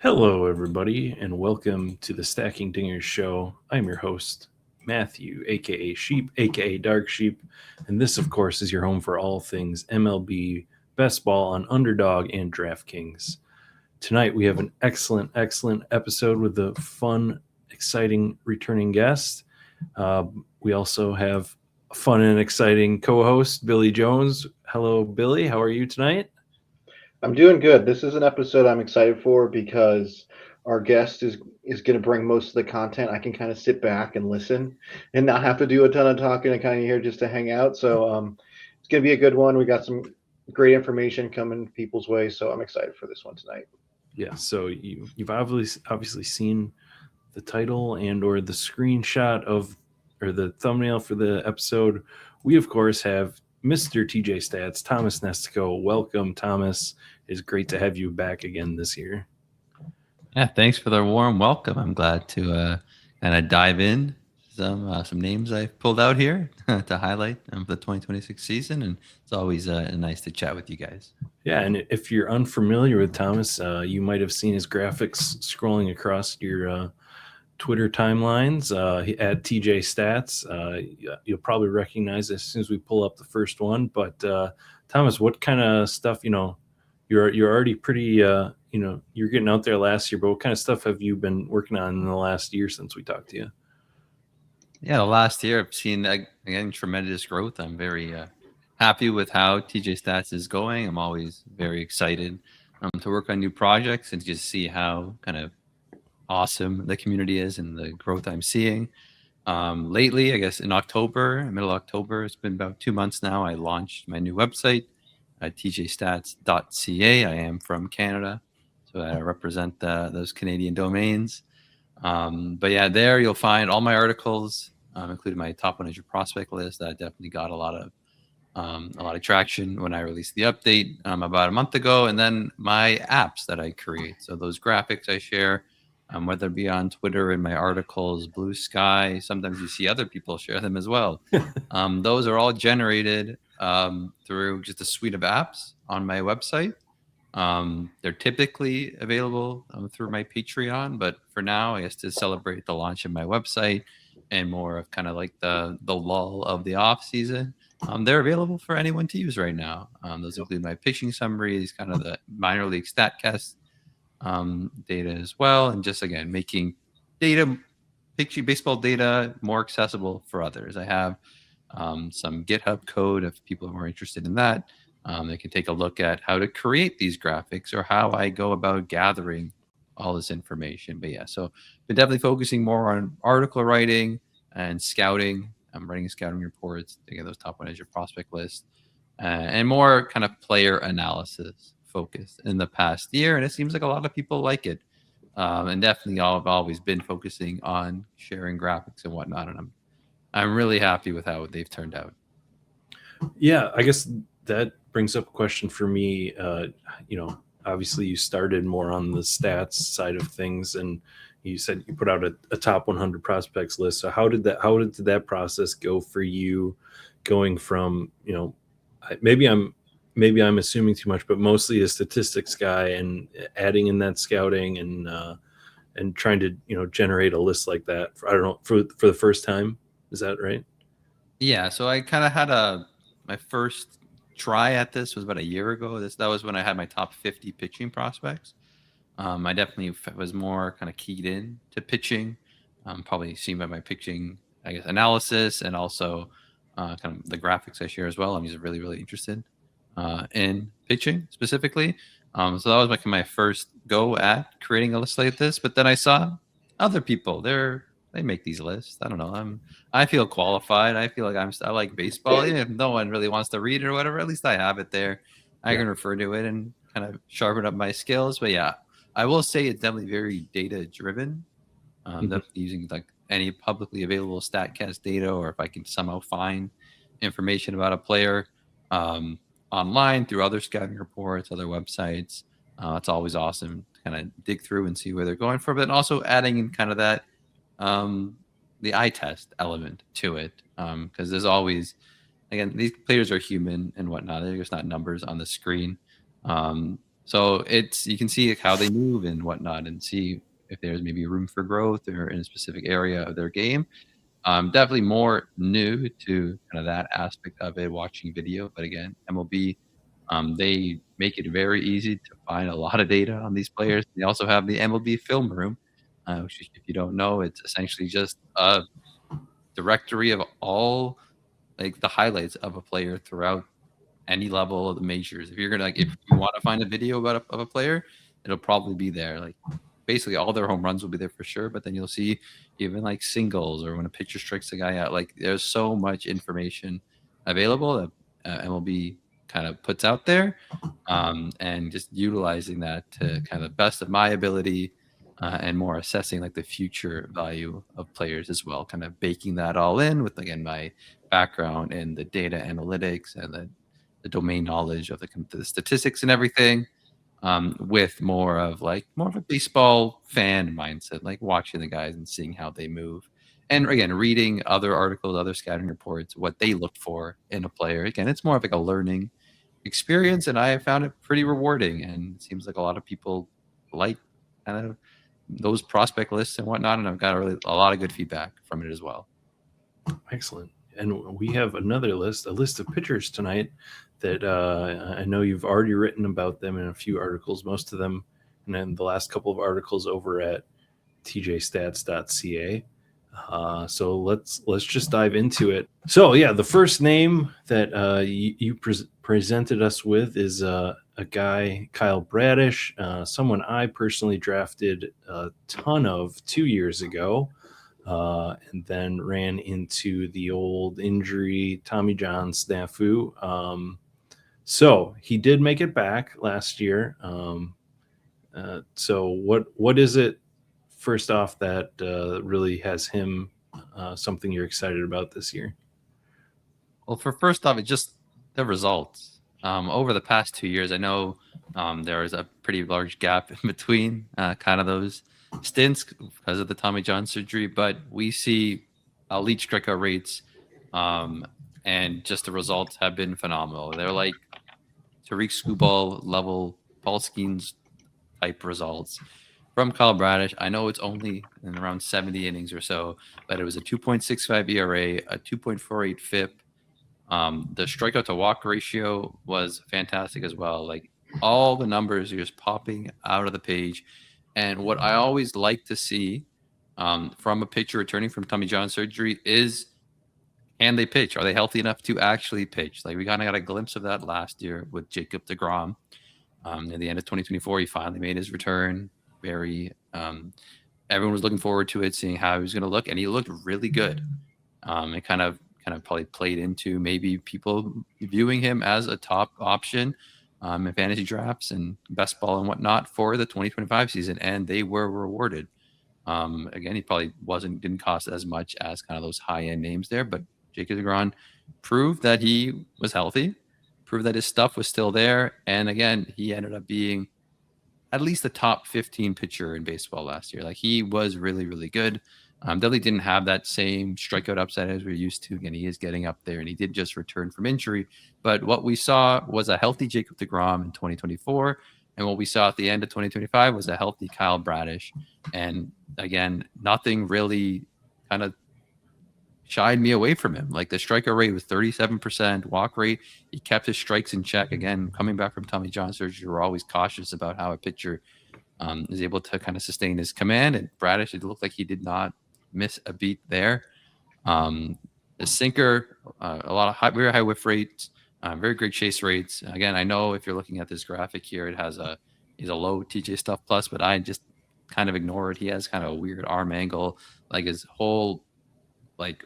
Hello, everybody, and welcome to the Stacking Dingers show. I'm your host, Matthew, aka Sheep, aka Dark Sheep, and this, of course, is your home for all things MLB Best Ball on Underdog and DraftKings. Tonight, we have an excellent episode with a fun, exciting returning guest. We also have a fun and exciting co host, Billy Jones. Hello, Billy. How are you tonight? I'm doing good. This is an episode I'm excited for because our guest is going to bring most of the content. I can kind of sit back and listen and not have to do a ton of talking and kind of here just to hang out. So it's going to be a good one. We got some great information coming people's way, so I'm excited for this one tonight. Yeah, so you've obviously seen the title and or the screenshot of or the thumbnail for the episode. We of course have Mr. TJ Stats, Thomas Nestico. Welcome, Thomas. It's great to have you back again this year. Yeah, thanks for the warm welcome. I'm glad to kind of dive in some names I've pulled out here to highlight the 2026 season, and it's always nice to chat with you guys. Yeah, and if you're unfamiliar with Thomas, you might have seen his graphics scrolling across your Twitter timelines at TJ Stats. You'll probably recognize it as soon as we pull up the first one. But Thomas, what kind of stuff? You're already pretty. You're getting out there last year. But what kind of stuff have you been working on in the last year since we talked to you? Yeah, the last year I've seen again tremendous growth. I'm very happy with how TJ Stats is going. I'm always very excited to work on new projects and just see how kind of awesome the community is and the growth I'm seeing. Lately, I guess in October, middle of October, it's been about 2 months now. I launched my new website at TJStats.ca. I am from Canada, so I represent those Canadian domains. But yeah, there you'll find all my articles, including my top 100 prospect list. That definitely got a lot of traction when I released the update about a month ago, and then my apps that I create. So those graphics I share, whether it be on Twitter in my articles, Blue Sky. Sometimes you see other people share them as well. Those are all generated through just a suite of apps on my website. They're typically available through my Patreon, but for now, I guess to celebrate the launch of my website and more of kind of like the lull of the off season, they're available for anyone to use right now. Those include my pitching summaries, kind of the minor league StatCast data as well, and just again making data, pitching baseball data more accessible for others. I have some GitHub code if people are more interested in that. They can take a look at how to create these graphics or how I go about gathering all this information. But yeah, so been definitely focusing more on article writing and scouting. I'm writing scouting reports to get those top 100 prospect lists and more kind of player analysis focused in the past year. And it seems like a lot of people like it. And definitely I've always been focusing on sharing graphics and whatnot. And I'm really happy with how they've turned out. Yeah, I guess that brings up a question for me. Obviously you started more on the stats side of things, and you said you put out a top 100 prospects list. So how did that process go for you, going from maybe I'm assuming too much, but mostly a statistics guy and adding in that scouting and trying to generate a list like that for, I don't know, for the first time. Is that right? Yeah, so I kind of had my first try at this was about a year ago. That was when I had my top 50 pitching prospects. I definitely was more kind of keyed in to pitching, probably seen by my pitching, I guess, analysis and also kind of the graphics I share as well. I'm just really interested in pitching specifically. So that was like my first go at creating a list like this. But then I saw other people. They make these lists. I don't know. I feel qualified. I feel like I like baseball. Even if no one really wants to read it or whatever, at least I have it there. I can refer to it and kind of sharpen up my skills. But yeah, I will say it's definitely very data driven. Definitely using like any publicly available StatCast data, or if I can somehow find information about a player online through other scouting reports, other websites. It's always awesome to kind of dig through and see where they're going for, but also adding in kind of that the eye test element to it, because there's always, again, these players are human and whatnot. They're just not numbers on the screen. So you can see how they move and whatnot, and see if there's maybe room for growth or in a specific area of their game. Definitely more new to kind of that aspect of it, watching video. But again, MLB, they make it very easy to find a lot of data on these players. They also have the MLB Film Room, which, if you don't know, it's essentially just a directory of all like the highlights of a player throughout any level of the majors. If you're gonna like, if you want to find a video about of a player, it'll probably be there. Like basically all their home runs will be there for sure. But then you'll see even like singles or when a pitcher strikes a guy out. Like there's so much information available that MLB kind of puts out there, and just utilizing that to kind of the best of my ability. And more assessing like the future value of players as well, kind of baking that all in with again my background in the data analytics and the domain knowledge of the statistics and everything, with more of a baseball fan mindset, like watching the guys and seeing how they move. And again, reading other articles, other scouting reports, what they look for in a player. Again, it's more of like a learning experience, and I have found it pretty rewarding. And it seems like a lot of people like kind of those prospect lists and whatnot, and I've got a lot of good feedback from it as well. Excellent. And we have another list, a list of pitchers tonight that I know you've already written about them in a few articles, most of them, and then the last couple of articles over at TJStats.ca. So let's just dive into it. So yeah, the first name that you presented us with is a guy, Kyle Bradish, someone I personally drafted a ton of 2 years ago. And then ran into the old injury Tommy John snafu. So he did make it back last year. So what is it, first off, that really has him something you're excited about this year? Well, for first off, it's just the results. Over the past 2 years, I know there is a pretty large gap in between kind of those stints because of the Tommy John surgery, but we see elite strikeout rates, and just the results have been phenomenal. They're like Tariq Skubal level, Paul Skeens type results from Kyle Bradish. I know it's only in around 70 innings or so, but it was a 2.65 ERA, a 2.48 FIP. The strikeout to walk ratio was fantastic as well. Like all the numbers are just popping out of the page. And what I always like to see from a pitcher returning from Tommy John surgery is, can they pitch? Are they healthy enough to actually pitch? Like we kind of got a glimpse of that last year with Jacob deGrom. Near the end of 2024, he finally made his return. Everyone was looking forward to it, seeing how he was going to look, and he looked really good. It kind of probably played into maybe people viewing him as a top option in fantasy drafts and best ball and whatnot for the 2025 season, and they were rewarded. Again, he probably didn't cost as much as kind of those high end names there, but Jacob deGrom proved that he was healthy, proved that his stuff was still there, and again, he ended up being at least the top 15 pitcher in baseball last year. Like he was really, really good. Definitely didn't have that same strikeout upside as we're used to. Again, he is getting up there, and he did just return from injury. But what we saw was a healthy Jacob deGrom in 2024, and what we saw at the end of 2025 was a healthy Kyle Bradish. And again, nothing really kind of shied me away from him. Like the strikeout rate was 37%, walk rate, he kept his strikes in check. Again, coming back from Tommy John surgery, we're always cautious about how a pitcher is able to kind of sustain his command. And Bradish, it looked like he did not miss a beat there. The sinker, a lot of very high whiff rates, very great chase rates. Again, I know if you're looking at this graphic here, it has he's a low TJ stuff plus, but I just kind of ignore it. He has kind of a weird arm angle, like his whole like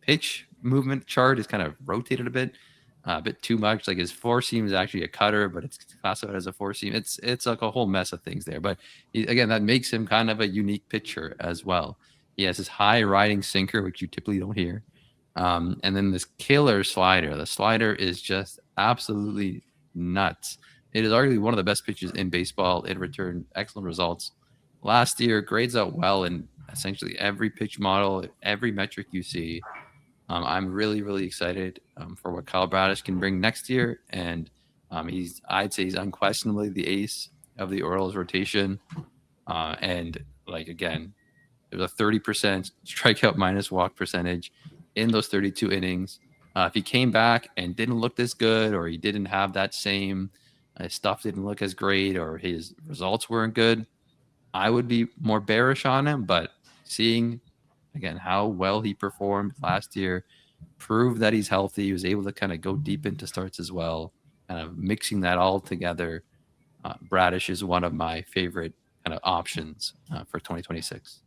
pitch movement chart is kind of rotated a bit too much. Like his four seam is actually a cutter, but it's classified as a four seam. It's like a whole mess of things there. But again, that makes him kind of a unique pitcher as well. He has his high riding sinker, which you typically don't hear. And then this killer slider. The slider is just absolutely nuts. It is arguably one of the best pitches in baseball. It returned excellent results last year, grades out well in essentially every pitch model, every metric you see. I'm really, really excited for what Kyle Bradish can bring next year. And I'd say he's unquestionably the ace of the Orioles rotation. And like, again, there's a 30% strikeout minus walk percentage in those 32 innings. If he came back and didn't look this good, or he didn't have that same stuff didn't look as great, or his results weren't good, I would be more bearish on him. But seeing, again, how well he performed last year, proved that he's healthy, he was able to kind of go deep into starts as well, kind of mixing that all together. Bradish is one of my favorite kind of options for 2026.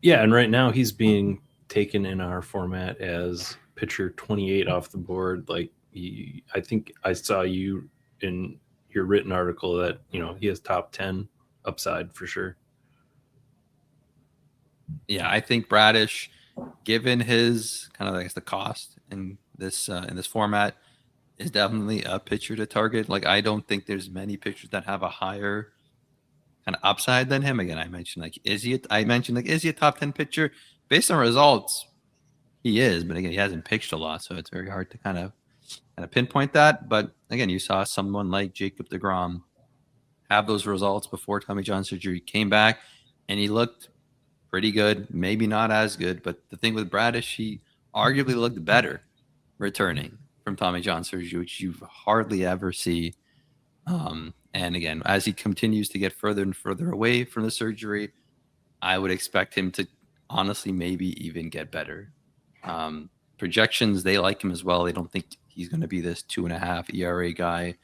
Yeah, and right now he's being taken in our format as pitcher 28 off the board. Like, I think I saw you in your written article that, he has top 10 upside for sure. Yeah, I think Bradish, given his kind of, I guess, the cost in this format, is definitely a pitcher to target. Like, I don't think there's many pitchers that have a higher kind of upside than him. Again, I mentioned is he a top 10 pitcher? Based on results, he is, but again, he hasn't pitched a lot, so it's very hard to kind of pinpoint that. But again, you saw someone like Jacob deGrom have those results before Tommy John surgery, came back, and he looked pretty good. Maybe not as good, but the thing with Bradish, he arguably looked better returning from Tommy John surgery, which you hardly ever see. And again, as he continues to get further and further away from the surgery, I would expect him to honestly maybe even get better. Projections, they like him as well. They don't think he's going to be this 2.5 ERA guy.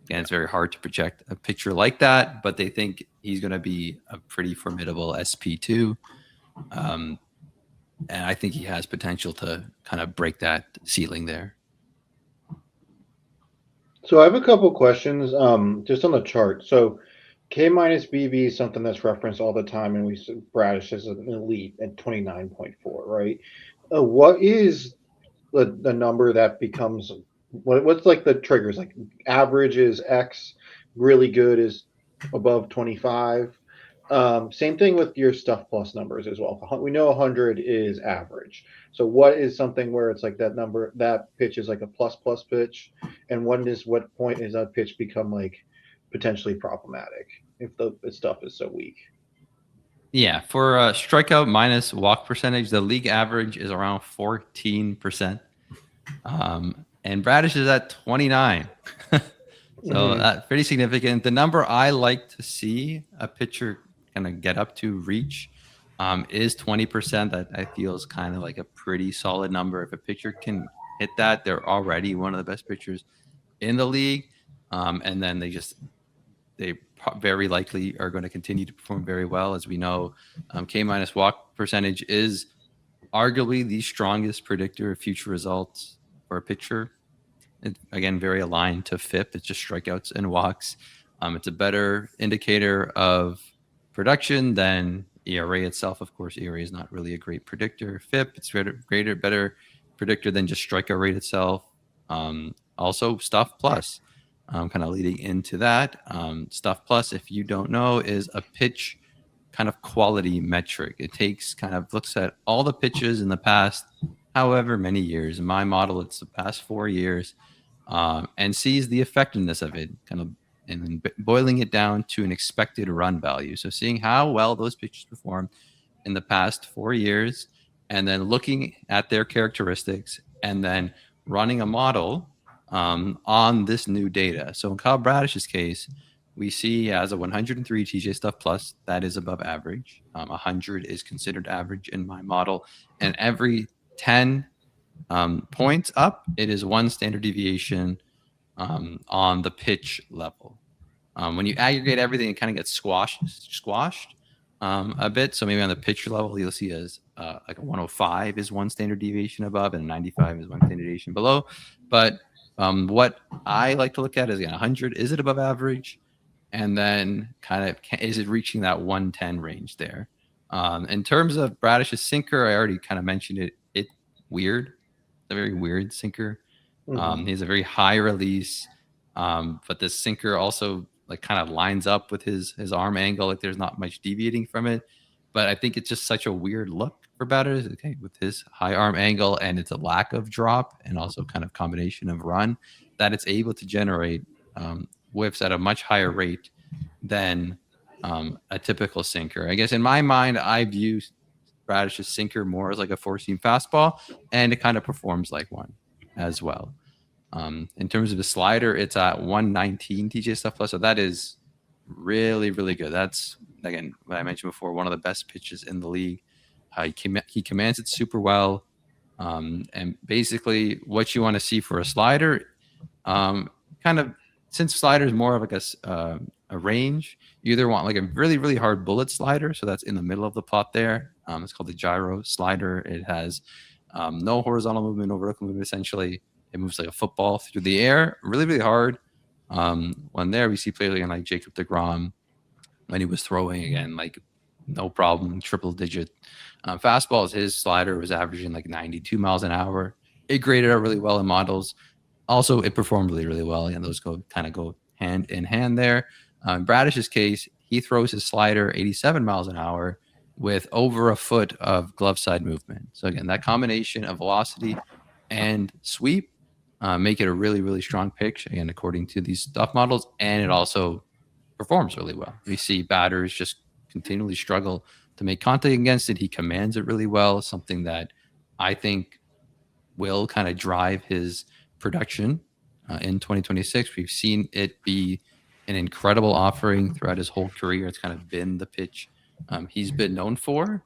Again, it's very hard to project a pitcher like that, but they think he's going to be a pretty formidable SP2. And I think he has potential to kind of break that ceiling there. So I have a couple questions just on the chart. So K minus BB is something that's referenced all the time, and we see Bradish is an elite at 29.4, right? What is the number that becomes what's like the triggers? Like average is X, really good is above 25. Same thing with your stuff plus numbers as well. We know 100 is average. So what is something where it's like that number, that pitch is like a plus pitch, and what point is that pitch become like potentially problematic if the stuff is so weak? Yeah, for strikeout minus walk percentage, the league average is around 14%, and Bradish is at 29. So that's pretty significant. The number I like to see a pitcher kind of get up to reach is 20%. That I feel is kind of like a pretty solid number. If a pitcher can hit that, they're already one of the best pitchers in the league. And then they very likely are going to continue to perform very well. As we know, K minus walk percentage is arguably the strongest predictor of future results for a pitcher. Again, very aligned to FIP. It's just strikeouts and walks. It's a better indicator of production than ERA itself. Of course, ERA is not really a great predictor. FIP, it's better predictor than just strikeout rate itself. Also, Stuff Plus, kind of leading into that. Stuff Plus, if you don't know, is a pitch kind of quality metric. It looks at all the pitches in the past however many years. In my model, it's the past 4 years, and sees the effectiveness of it, kind of, and then boiling it down to an expected run value. So seeing how well those pitchers perform in the past 4 years, and then looking at their characteristics, and then running a model on this new data. So in Kyle Bradish's case, we see he has a 103 TJ Stuff Plus. That is above average. 100 is considered average in my model. And every 10 points up, it is one standard deviation on the pitch level. When you aggregate everything, it kind of gets squashed a bit. So maybe on the pitcher level, you'll see as like a 105 is one standard deviation above, and 95 is one standard deviation below. But what I like to look at is 100. Is it above average? And then kind of, is it reaching that 110 range there? In terms of Bradish's sinker, I already kind of mentioned it. It's weird. It's a very weird sinker. He has a very high release, but the sinker also like kind of lines up with his arm angle. Like there's not much deviating from it. But I think it's just such a weird look for batters. Okay, with his high arm angle and it's a lack of drop and also kind of combination of run, that it's able to generate whiffs at a much higher rate than a typical sinker. I guess in my mind, I view Bradish's sinker more as like a four-seam fastball, and it kind of performs like one as well. In terms of the slider, it's at 119 TJStats plus, so that is really, really good. That's, again, what I mentioned before, one of the best pitches in the league. He commands it super well. And basically what you want to see for a slider, kind of, since slider is more of like a range, you either want like a really, really hard bullet slider, so that's in the middle of the plot there. It's called the gyro slider. It has no horizontal movement, no vertical movement, essentially. It moves like a football through the air, really, really hard. When there, we see players like Jacob deGrom when he was throwing, again, like no problem, triple digit fastballs. His slider was averaging like 92 miles an hour. It graded out really well in models. Also, it performed really, really well, and those go hand in hand there. In Bradish's case, he throws his slider 87 miles an hour with over a foot of glove side movement. So again, that combination of velocity and sweep make it a really, really strong pitch, again, according to these stuff models, and it also performs really well. We see batters just continually struggle to make contact against it. He commands it really well, something that I think will kind of drive his production in 2026. We've seen it be an incredible offering throughout his whole career. It's kind of been the pitch he's been known for.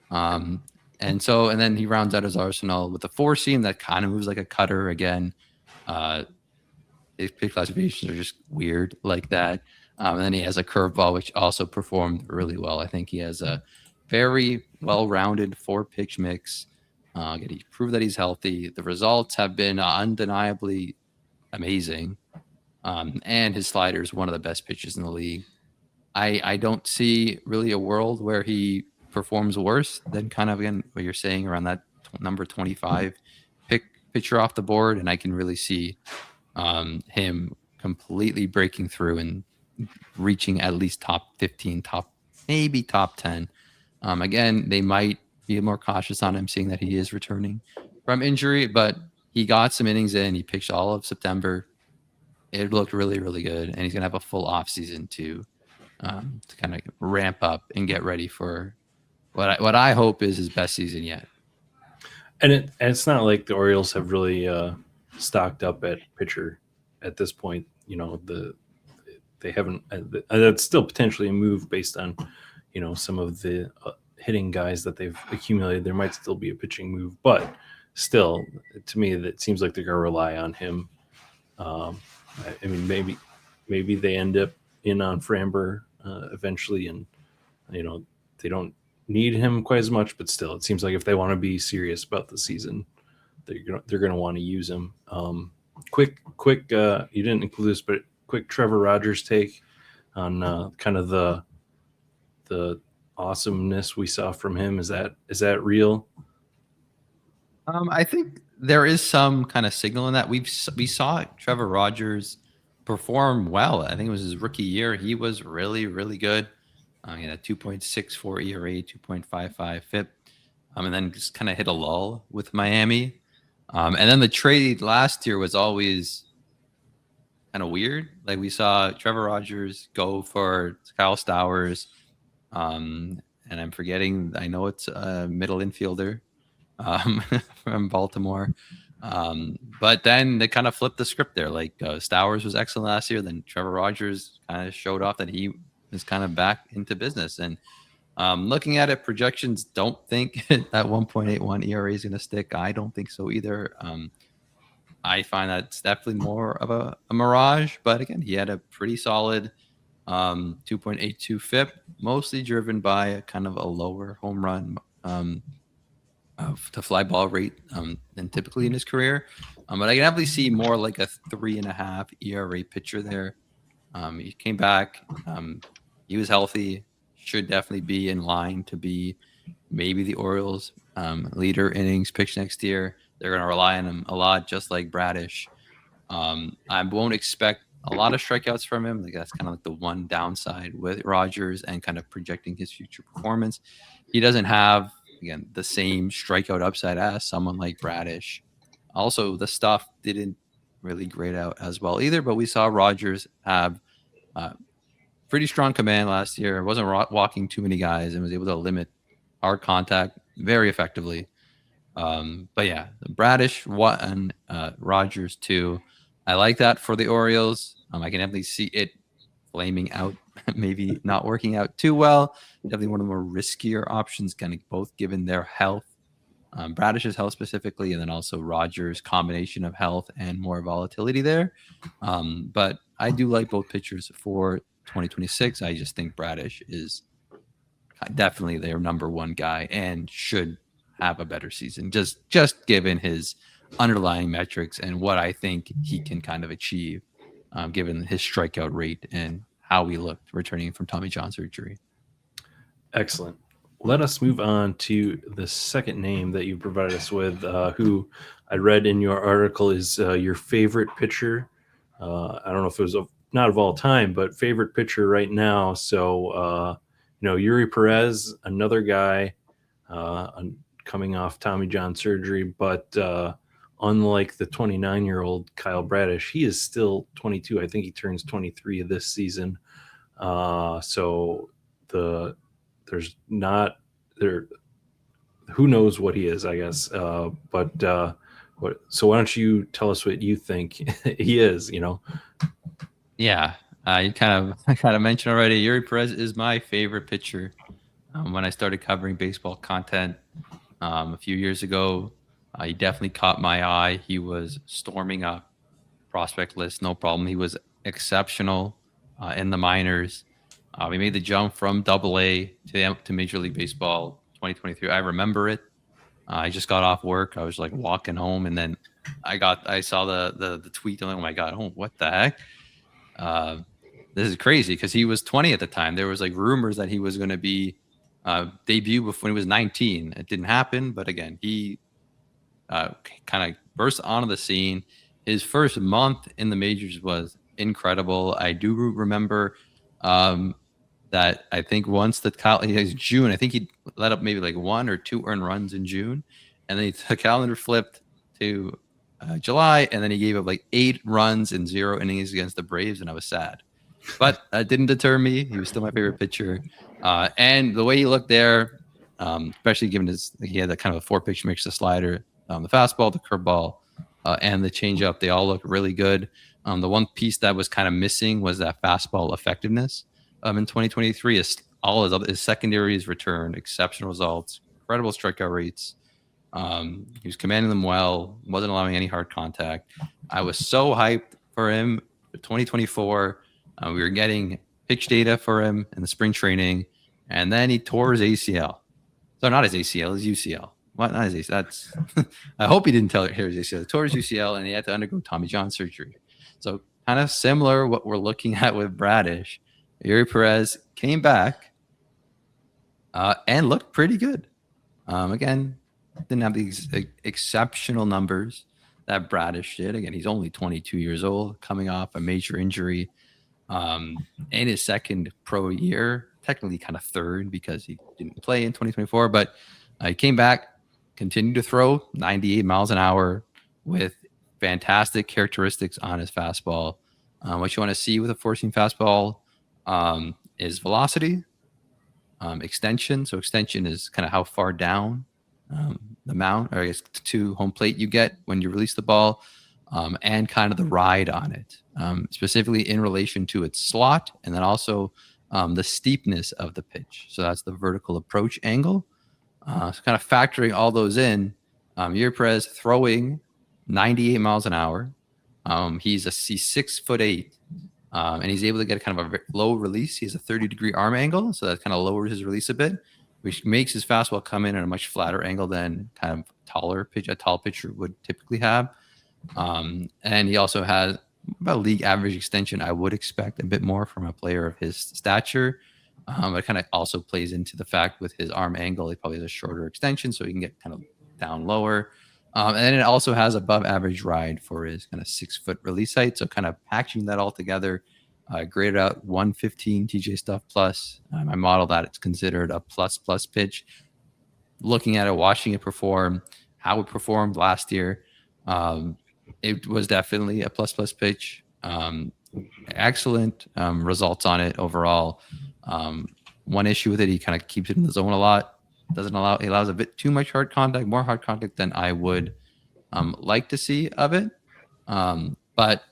And then he rounds out his arsenal with a four seam that kind of moves like a cutter again. His pitch classifications are just weird like that. And then he has a curveball, which also performed really well. I think he has a very well-rounded four-pitch mix. He proved that he's healthy. The results have been undeniably amazing. And his slider is one of the best pitches in the league. I don't see really a world where he performs worse than kind of, again, what you're saying around that number 25 pitcher off the board. And I can really see him completely breaking through and reaching at least top 15, maybe top 10. Again, they might be more cautious on him, seeing that he is returning from injury, but he got some innings in. He pitched all of September. It looked really, really good, and he's gonna have a full off season to kind of ramp up and get ready for what I hope is his best season yet. And it's not like the Orioles have really stocked up at pitcher at this point. You know, they haven't. That's still potentially a move based on, you know, some of the hitting guys that they've accumulated. There might still be a pitching move, but still, to me, that seems like they're going to rely on him. I mean, maybe they end up in on Framber eventually, and you know they don't need him quite as much, but still, it seems like if they want to be serious about the season, they're going to want to use him. Quick, you didn't include this, but quick Trevor Rogers take on kind of the awesomeness we saw from him. Is that real? I think there is some kind of signal in that. We saw Trevor Rogers perform well. I think it was his rookie year. He was really, really good. He had a 2.64 ERA, 2.55 FIP, and then just kind of hit a lull with Miami. And then the trade last year was always kind of weird. Like we saw Trevor Rogers go for Kyle Stowers, and I'm forgetting. I know it's a middle infielder from Baltimore. But then they kind of flipped the script there. Like Stowers was excellent last year. Then Trevor Rogers kind of showed off that he is kind of back into business. And looking at it, projections don't think that 1.81 ERA is going to stick. I don't think so either. I find that it's definitely more of a mirage. But again, he had a pretty solid 2.82 FIP, mostly driven by a kind of a lower home run to fly ball rate than typically in his career. But I can definitely see more like a 3.5 ERA pitcher there. He came back. He was healthy. Should definitely be in line to be maybe the Orioles' leader innings pitch next year. They're going to rely on him a lot, just like Bradish. I won't expect a lot of strikeouts from him. Like that's kind of like the one downside with Rogers and kind of projecting his future performance. He doesn't have, again, the same strikeout upside as someone like Bradish. Also, the stuff didn't really grade out as well either, but we saw Rogers have pretty strong command last year. Wasn't walking too many guys and was able to limit hard contact very effectively. But yeah, Bradish 1, Rogers 2. I like that for the Orioles. I can definitely see it flaming out, maybe not working out too well. Definitely one of the more riskier options, kind of both given their health, Bradish's health specifically, and then also Rogers' combination of health and more volatility there. But I do like both pitchers for 2026. I just think Bradish is definitely their number one guy and should have a better season, just given his underlying metrics and what I think he can kind of achieve, given his strikeout rate and how he looked returning from Tommy John surgery. Excellent. Let us move on to the second name that you provided us with, who I read in your article is your favorite pitcher. I don't know if it was not of all time, but favorite pitcher right now. So, Eury Pérez, another guy coming off Tommy John surgery, but unlike the 29-year-old Kyle Bradish, he is still 22. I think he turns 23 this season. So there's not there. Who knows what he is? I guess. So why don't you tell us what you think he is? Yeah, I kind of mentioned already. Eury Pérez is my favorite pitcher. When I started covering baseball content a few years ago, he definitely caught my eye. He was storming up prospect list, no problem. He was exceptional in the minors. We made the jump from AA to Major League Baseball 2023. I remember it. I just got off work. I was like walking home, and then I saw the tweet. And oh my god, what the heck? This is crazy because he was 20 at the time. There was like rumors that he was going to be debut before he was 19. It didn't happen, but again, he kind of burst onto the scene. His first month in the majors was incredible. I do remember that I think once June, I think he let up maybe like 1 or 2 earned runs in June, and then the calendar flipped to July, and then he gave up like 8 runs in 0 innings against the Braves, and I was sad. But that didn't deter me. He was still my favorite pitcher. And the way he looked there, especially given he had that kind of a 4-pitch mix, the slider, the fastball, the curveball, and the changeup, they all looked really good. The one piece that was kind of missing was that fastball effectiveness. In 2023, all his secondaries returned exceptional results, incredible strikeout rates. He was commanding them well, wasn't allowing any hard contact. I was so hyped for him for 2024. We were getting pitch data for him in the spring training, and then he tore his ACL. So not his ACL, his UCL. What? Not his ACL. That's. I hope he didn't tear his ACL. He tore his UCL, and he had to undergo Tommy John surgery. So kind of similar what we're looking at with Bradish. Eury Pérez came back and looked pretty good. Again, didn't have these exceptional numbers that Bradish did. Again, he's only 22 years old, coming off a major injury in his second pro year, technically kind of third because he didn't play in 2024. But he came back, continued to throw 98 miles an hour with fantastic characteristics on his fastball. What you want to see with a 4-seam fastball is velocity, extension. So extension is kind of how far down the mound, or I guess to home plate you get when you release the ball, and kind of the ride on it, specifically in relation to its slot, and then also the steepness of the pitch. So that's the vertical approach angle. So kind of factoring all those in, Eury Pérez throwing 98 miles an hour. He's 6'8", and he's able to get kind of a low release. He has a 30-degree arm angle, so that kind of lowers his release a bit, which makes his fastball come in at a much flatter angle than kind of a tall pitcher would typically have. And he also has about league average extension. I would expect a bit more from a player of his stature. But it kind of also plays into the fact with his arm angle, he probably has a shorter extension, so he can get kind of down lower. And then it also has above average ride for his kind of 6-foot release height. So kind of packaging that all together, graded out 115 TJ stuff plus. I model that it's considered a plus pitch. Looking at it, watching it perform, how it performed last year, it was definitely a plus pitch. Excellent results on it overall. One issue with it, he kind of keeps it in the zone a lot. He allows a bit too much hard contact, more hard contact than I would like to see of it. But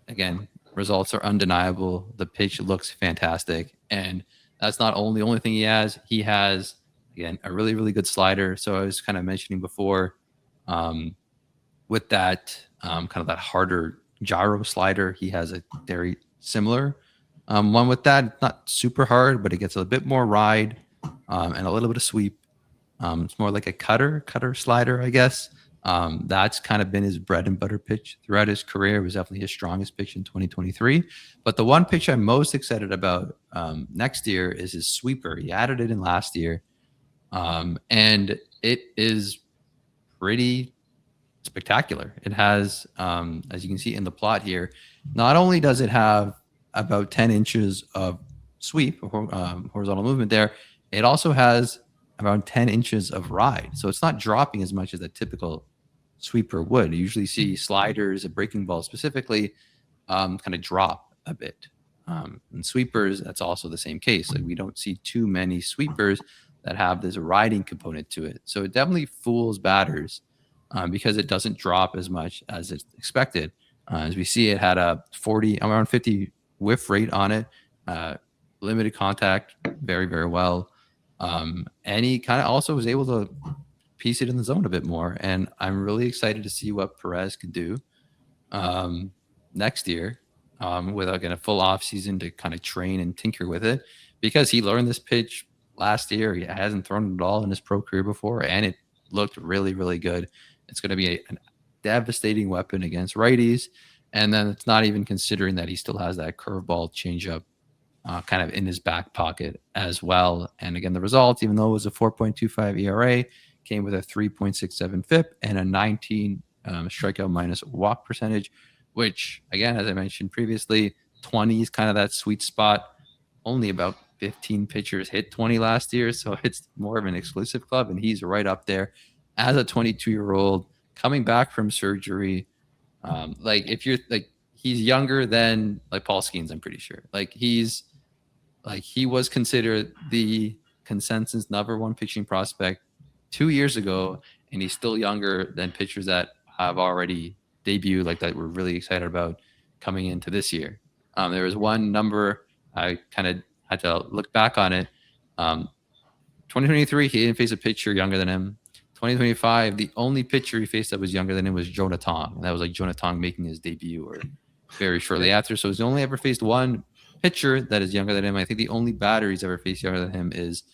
again, results are undeniable. The pitch looks fantastic, and that's not only the only thing he has. He has, again, a really, really good slider. So I was kind of mentioning before, with that kind of that harder gyro slider, he has a very similar one with that. Not super hard, but it gets a bit more ride and a little bit of sweep. It's more like a cutter slider, I guess. That's kind of been his bread and butter pitch throughout his career. It was definitely his strongest pitch in 2023. But the one pitch I'm most excited about next year is his sweeper. He added it in last year, and it is pretty spectacular. It has, as you can see in the plot here, not only does it have about 10 inches of sweep, horizontal movement there, it also has around 10 inches of ride. So it's not dropping as much as a typical sweeper would. You usually see sliders, a breaking ball specifically, kind of drop a bit. And sweepers, that's also the same case. Like, we don't see too many sweepers that have this riding component to it. So it definitely fools batters because it doesn't drop as much as it's expected. As we see, it had a around 50 whiff rate on it, limited contact, very, very well. And he kind of also was able to piece it in the zone a bit more. And I'm really excited to see what Perez can do next year with, again, a full off season to kind of train and tinker with it, because he learned this pitch last year. He hasn't thrown it at all in his pro career before, and it looked really, really good. It's going to be a devastating weapon against righties. And then it's not even considering that he still has that curveball changeup kind of in his back pocket as well. And again, the results, even though it was a 4.25 ERA, came with a 3.67 FIP and a 19 strikeout minus walk percentage, which, again, as I mentioned previously, 20 is kind of that sweet spot. Only about 15 pitchers hit 20 last year, so it's more of an exclusive club, and he's right up there as a 22-year-old coming back from surgery. If you're like, he's younger than like Paul Skeens, I'm pretty sure. He was considered the consensus number one pitching prospect 2 years ago, and he's still younger than pitchers that have already debuted, like that we're really excited about coming into this year. There was one number I kind of had to look back on it. 2023, he didn't face a pitcher younger than him. 2025, the only pitcher he faced that was younger than him was Jonah Tong. And that was like Jonah Tong making his debut or very shortly after. So he's only ever faced one pitcher that is younger than him. I think the only batter he's ever faced younger than him is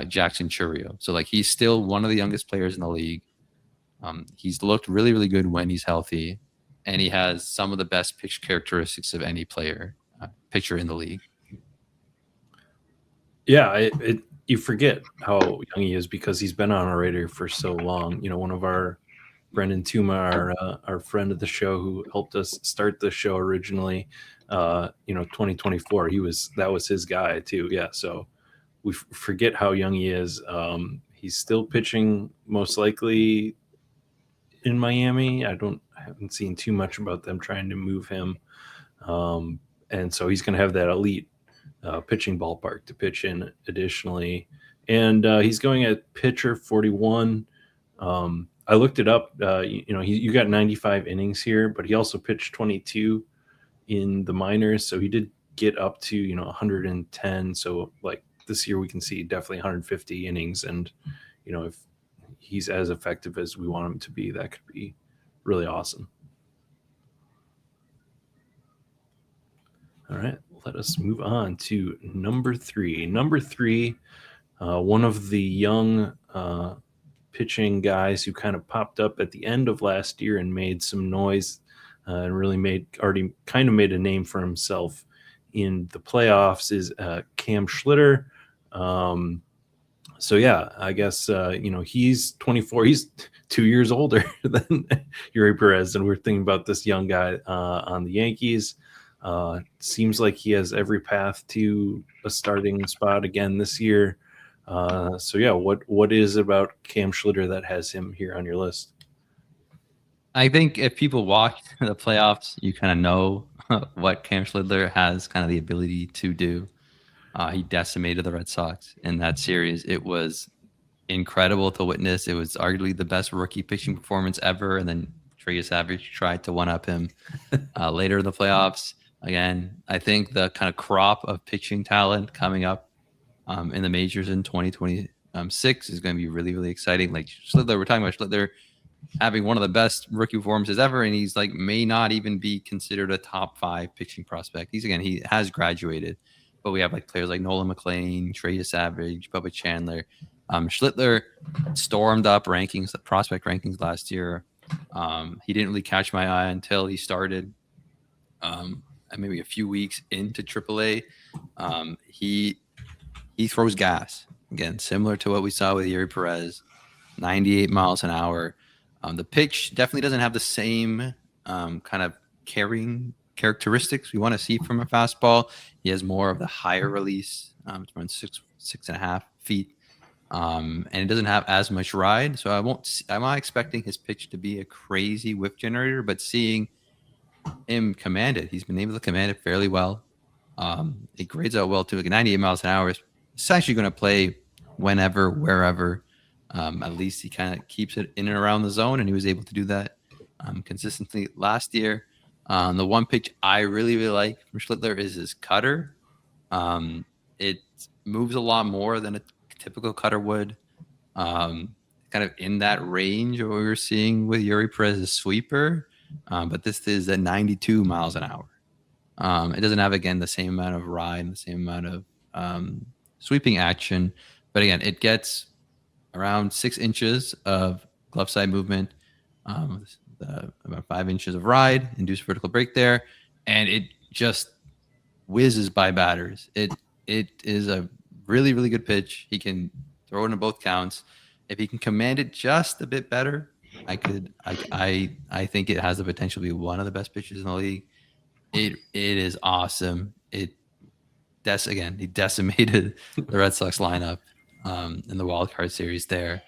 Jackson Chourio. So he's still one of the youngest players in the league. He's looked really, really good when he's healthy, and he has some of the best pitch characteristics of any pitcher in the league. Yeah, you forget how young he is because he's been on our radar for so long. One of our Brendan Tuma, our friend of the show who helped us start the show originally, 2024, that was his guy too. Yeah. So we forget how young he is. He's still pitching most likely in Miami. I haven't seen too much about them trying to move him. And so he's going to have that elite pitching ballpark to pitch in additionally. And he's going at pitcher 41. I looked it up. You got 95 innings here, but he also pitched 22 in the minors. So he did get up to, 110. So this year we can see definitely 150 innings. And, if he's as effective as we want him to be, that could be really awesome. All right, let us move on to number three. Number three, one of the young pitching guys who kind of popped up at the end of last year and made some noise and really made a name for himself in the playoffs is Cam Schlitter. So yeah, I guess he's 24. He's 2 years older than Eury Pérez, and we're thinking about this young guy on the Yankees. Seems like he has every path to a starting spot again this year. So yeah, what is about Cam Schlitter that has him here on your list? I think if people watch the playoffs, you kind of know what Cam Schlitter has kind of the ability to do. He decimated the Red Sox in that series. It was incredible to witness. It was arguably the best rookie pitching performance ever. And then Trey Savage tried to one-up him later in the playoffs. Again, I think the kind of crop of pitching talent coming up in the majors in 2026 is going to be really, really exciting. Like Schlitter, we're talking about Schlitter having one of the best rookie performances ever, and he's like may not even be considered a top 5 pitching prospect. He has graduated, but we have like players like Nolan McLean, Trey Savage, Bubba Chandler. Schlitter stormed up rankings, the prospect rankings last year. He didn't really catch my eye until he started maybe a few weeks into AAA. He throws gas. Again, similar to what we saw with Eury Pérez, 98 miles an hour. The pitch definitely doesn't have the same kind of carrying characteristics we want to see from a fastball. He has more of the higher release. It's around 6.5 feet. And it doesn't have as much ride. So I'm not expecting his pitch to be a crazy whiff generator, but seeing him command it, he's been able to command it fairly well. It grades out well too. Like 98 miles an hour is essentially going to play whenever, wherever. At least he kind of keeps it in and around the zone, and he was able to do that consistently last year. The one pitch I really, really like from Schlitter is his cutter. It moves a lot more than a typical cutter would. Kind of in that range of what we were seeing with Eury Pérez's sweeper, but this is at 92 miles an hour. It doesn't have, again, the same amount of ride, the same amount of sweeping action, but again, it gets around 6 inches of glove side movement, about 5 inches of ride, induced vertical break there, and it just whizzes by batters. It is a really, really good pitch. He can throw it in both counts. If he can command it just a bit better, I think it has the potential to be one of the best pitches in the league. It is awesome. He decimated the Red Sox lineup in the wild card series there.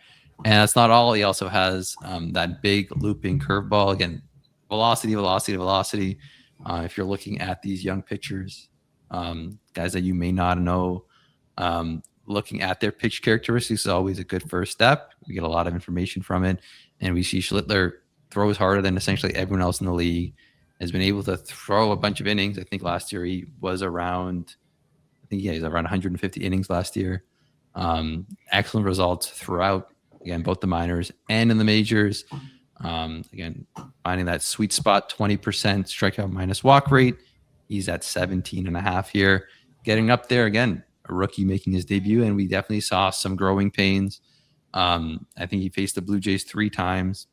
And that's not all. He also has that big looping curveball. Again, velocity. If you're looking at these young pitchers, guys that you may not know, looking at their pitch characteristics is always a good first step. We get a lot of information from it. And we see Schlitter throws harder than essentially everyone else in the league, has been able to throw a bunch of innings. I think last year he was around, he's around 150 innings last year. Excellent results throughout, again, both the minors and in the majors. Again, finding that sweet spot, 20% strikeout minus walk rate. He's at 17.5 here. Getting up there, again, a rookie making his debut, and we definitely saw some growing pains. I think he faced the Blue Jays 3 times,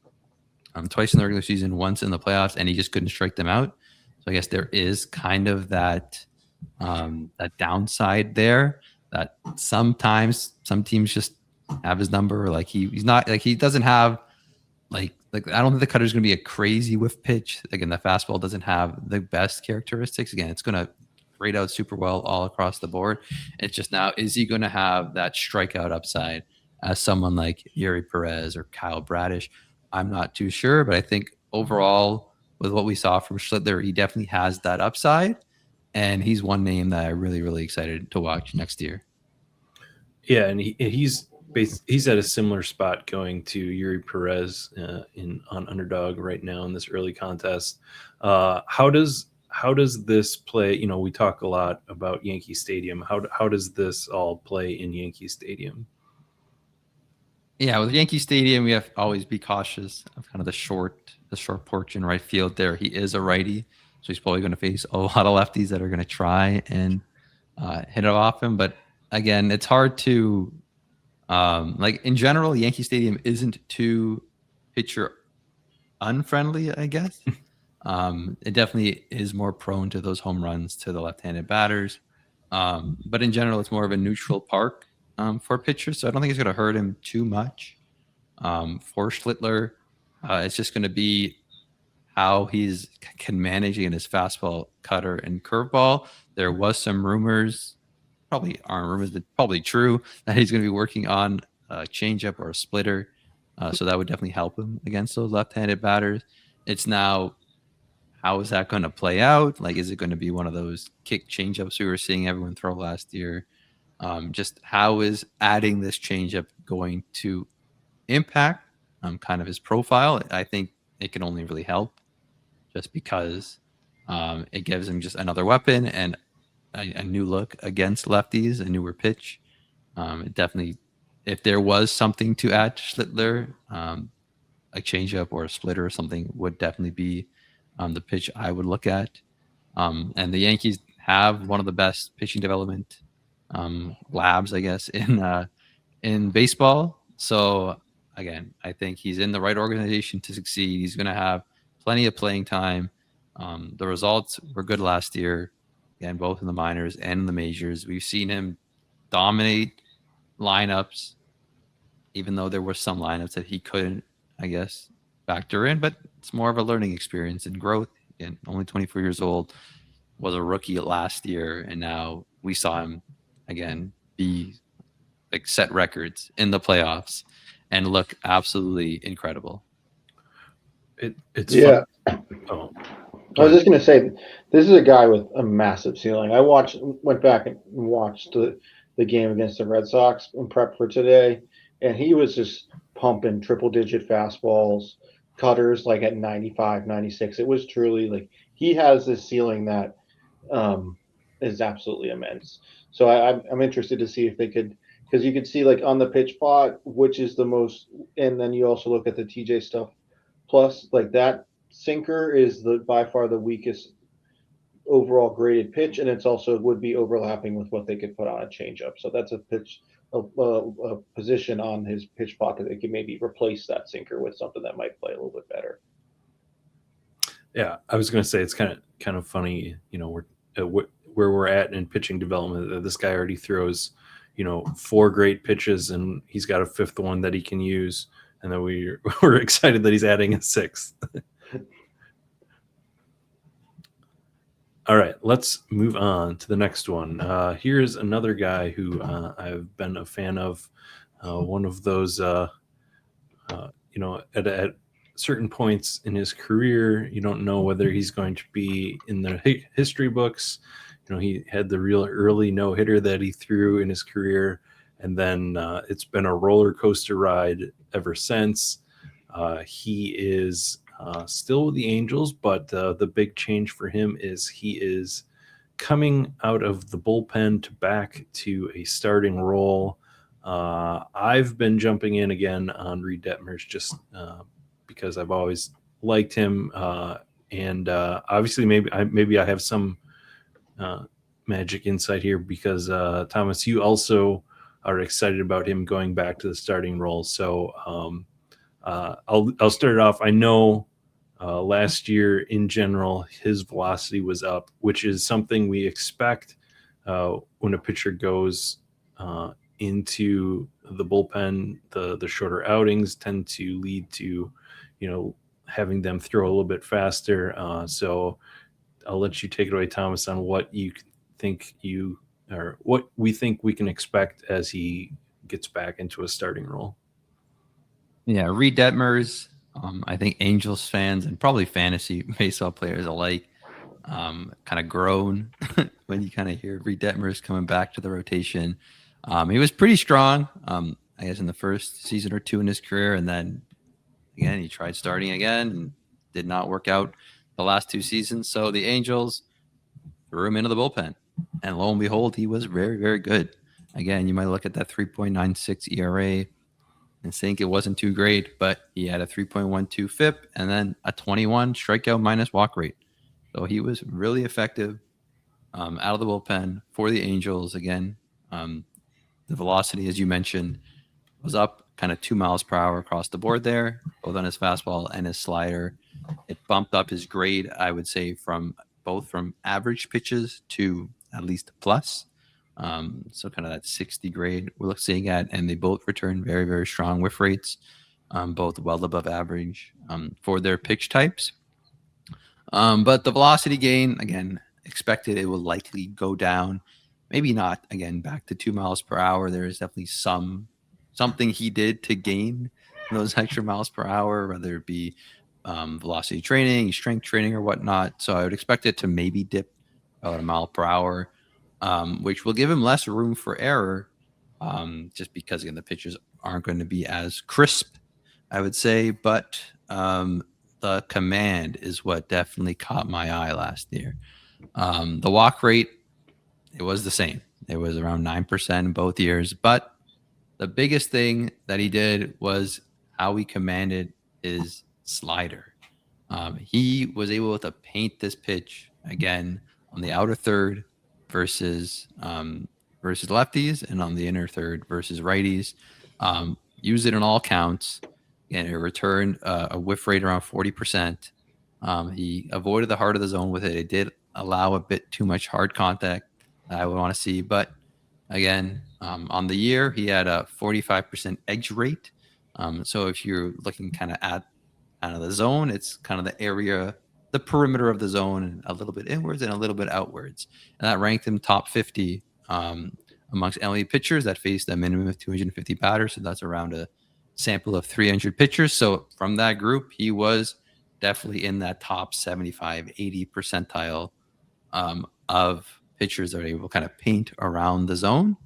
twice in the regular season, once in the playoffs, and he just couldn't strike them out. So I guess there is kind of that downside there, that sometimes some teams just have his number. Like he's not, like he doesn't have like I don't think the cutter is going to be a crazy whiff pitch. Again, the fastball doesn't have the best characteristics. Again, it's going to grade out super well all across the board. It's just now, is he going to have that strikeout upside as someone like Eury Pérez or Kyle Bradish? I'm not too sure, but I think overall with what we saw from Schlitter, he definitely has that upside, and he's one name that I'm really, really excited to watch next year. Yeah, and he's at a similar spot going to Eury Pérez on Underdog right now in this early contest. How does this play? You know, we talk a lot about Yankee Stadium. How does this all play in Yankee Stadium? Yeah, with Yankee Stadium, we have to always be cautious of kind of the short porch in right field there. He is a righty, so he's probably going to face a lot of lefties that are going to try and hit it off him. But again, it's hard to like in general, Yankee Stadium isn't too pitcher unfriendly, I guess. It definitely is more prone to those home runs to the left-handed batters. But in general, it's more of a neutral park for pitchers, so I don't think it's going to hurt him too much. For Schlitter. It's just going to be how he's can manage in his fastball, cutter, and curveball. There was some rumors, probably aren't rumors, but probably true, that he's going to be working on a changeup or a splitter. So that would definitely help him against those left-handed batters. It's now, how is that going to play out? Like, is it going to be one of those kick changeups we were seeing everyone throw last year? Just how is adding this changeup going to impact kind of his profile? I think it can only really help, just because it gives him just another weapon and a new look against lefties, a newer pitch. It definitely, if there was something to add to Schlitter, a changeup or a splitter or something would definitely be the pitch I would look at. And the Yankees have one of the best pitching development labs, I guess, in baseball. So again, I think he's in the right organization to succeed. He's going to have plenty of playing time. The results were good last year, again, both in the minors and in the majors. We've seen him dominate lineups, even though there were some lineups that he couldn't, I guess, factor in. But it's more of a learning experience and growth. Again, only 24 years old, was a rookie last year, and now we saw him again be like set records in the playoffs and look absolutely incredible. It's Yeah. fun. Oh, I was just going to say, this is a guy with a massive ceiling. I went back and watched the game against the Red Sox in prep for today, and he was just pumping triple-digit fastballs, cutters like at 95, 96. It was truly like he has this ceiling that is absolutely immense. So I'm interested to see if they could, because you could see like on the pitch plot, which is the most, and then you also look at the TJ stuff. Plus, like that sinker is by far the weakest overall graded pitch, and it's also would be overlapping with what they could put on a changeup. So that's a position on his pitch plot that they could maybe replace that sinker with something that might play a little bit better. Yeah, I was going to say it's kind of funny, where we're at in pitching development. This guy already throws, 4 great pitches, and he's got a 5th one that he can use, and then we're excited that he's adding a 6th. All right, let's move on to the next one. Here's another guy who I've been a fan of. One of those, at certain points in his career, you don't know whether he's going to be in the history books. He had the real early no-hitter that he threw in his career, and then it's been a roller coaster ride ever since. He is still with the Angels, but the big change for him is he is coming out of the bullpen to back to a starting role. I've been jumping in again on Reid Detmers just because I've always liked him, and obviously maybe I have some magic insight here because Thomas, you also are excited about him going back to the starting role. So I'll start it off. I know last year in general his velocity was up, which is something we expect when a pitcher goes into the bullpen. The shorter outings tend to lead to having them throw a little bit faster. So I'll let you take it away, Thomas, on what you think what we think we can expect as he gets back into a starting role. Yeah, Reid Detmers, I think Angels fans and probably fantasy baseball players alike kind of groan when you kind of hear Reid Detmers coming back to the rotation. He was pretty strong, I guess, in the first season or two in his career, and then again he tried starting again and did not work out the last 2 seasons. So the Angels threw him into the bullpen, and lo and behold, he was very, very good. Again, you might look at that 3.96 ERA and think it wasn't too great, but he had a 3.12 FIP and then a 21 strikeout minus walk rate. So he was really effective out of the bullpen for the Angels. Again, the velocity, as you mentioned, was up kind of 2 miles per hour across the board there, both on his fastball and his slider. It bumped up his grade, I would say, from average pitches to at least plus. So kind of that 60 grade we're seeing at, and they both return very, very strong whiff rates. both well above average for their pitch types. But the velocity gain, again, expected it will likely go down. Maybe not, again, back to 2 miles per hour. There is definitely something he did to gain those extra miles per hour, whether it be velocity training, strength training, or whatnot. So I would expect it to maybe dip about a mile per hour, which will give him less room for error, just because, again, the pitches aren't going to be as crisp, I would say. But the command is what definitely caught my eye last year. The walk rate, it was the same. It was around 9% in both years. But the biggest thing that he did was how he commanded his slider. He was able to paint this pitch again on the outer third versus lefties, and on the inner third versus righties. Use it in all counts, and it returned a whiff rate around 40%. He avoided the heart of the zone with it. It did allow a bit too much hard contact that I would want to see, but again, on the year, he had a 45% edge rate. So if you're looking kind of at the zone, it's kind of the area, the perimeter of the zone, and a little bit inwards and a little bit outwards. And that ranked him top 50 amongst MLB pitchers that faced a minimum of 250 batters. So that's around a sample of 300 pitchers. So from that group, he was definitely in that top 75, 80 percentile of pitchers that are able to kind of paint around the zone.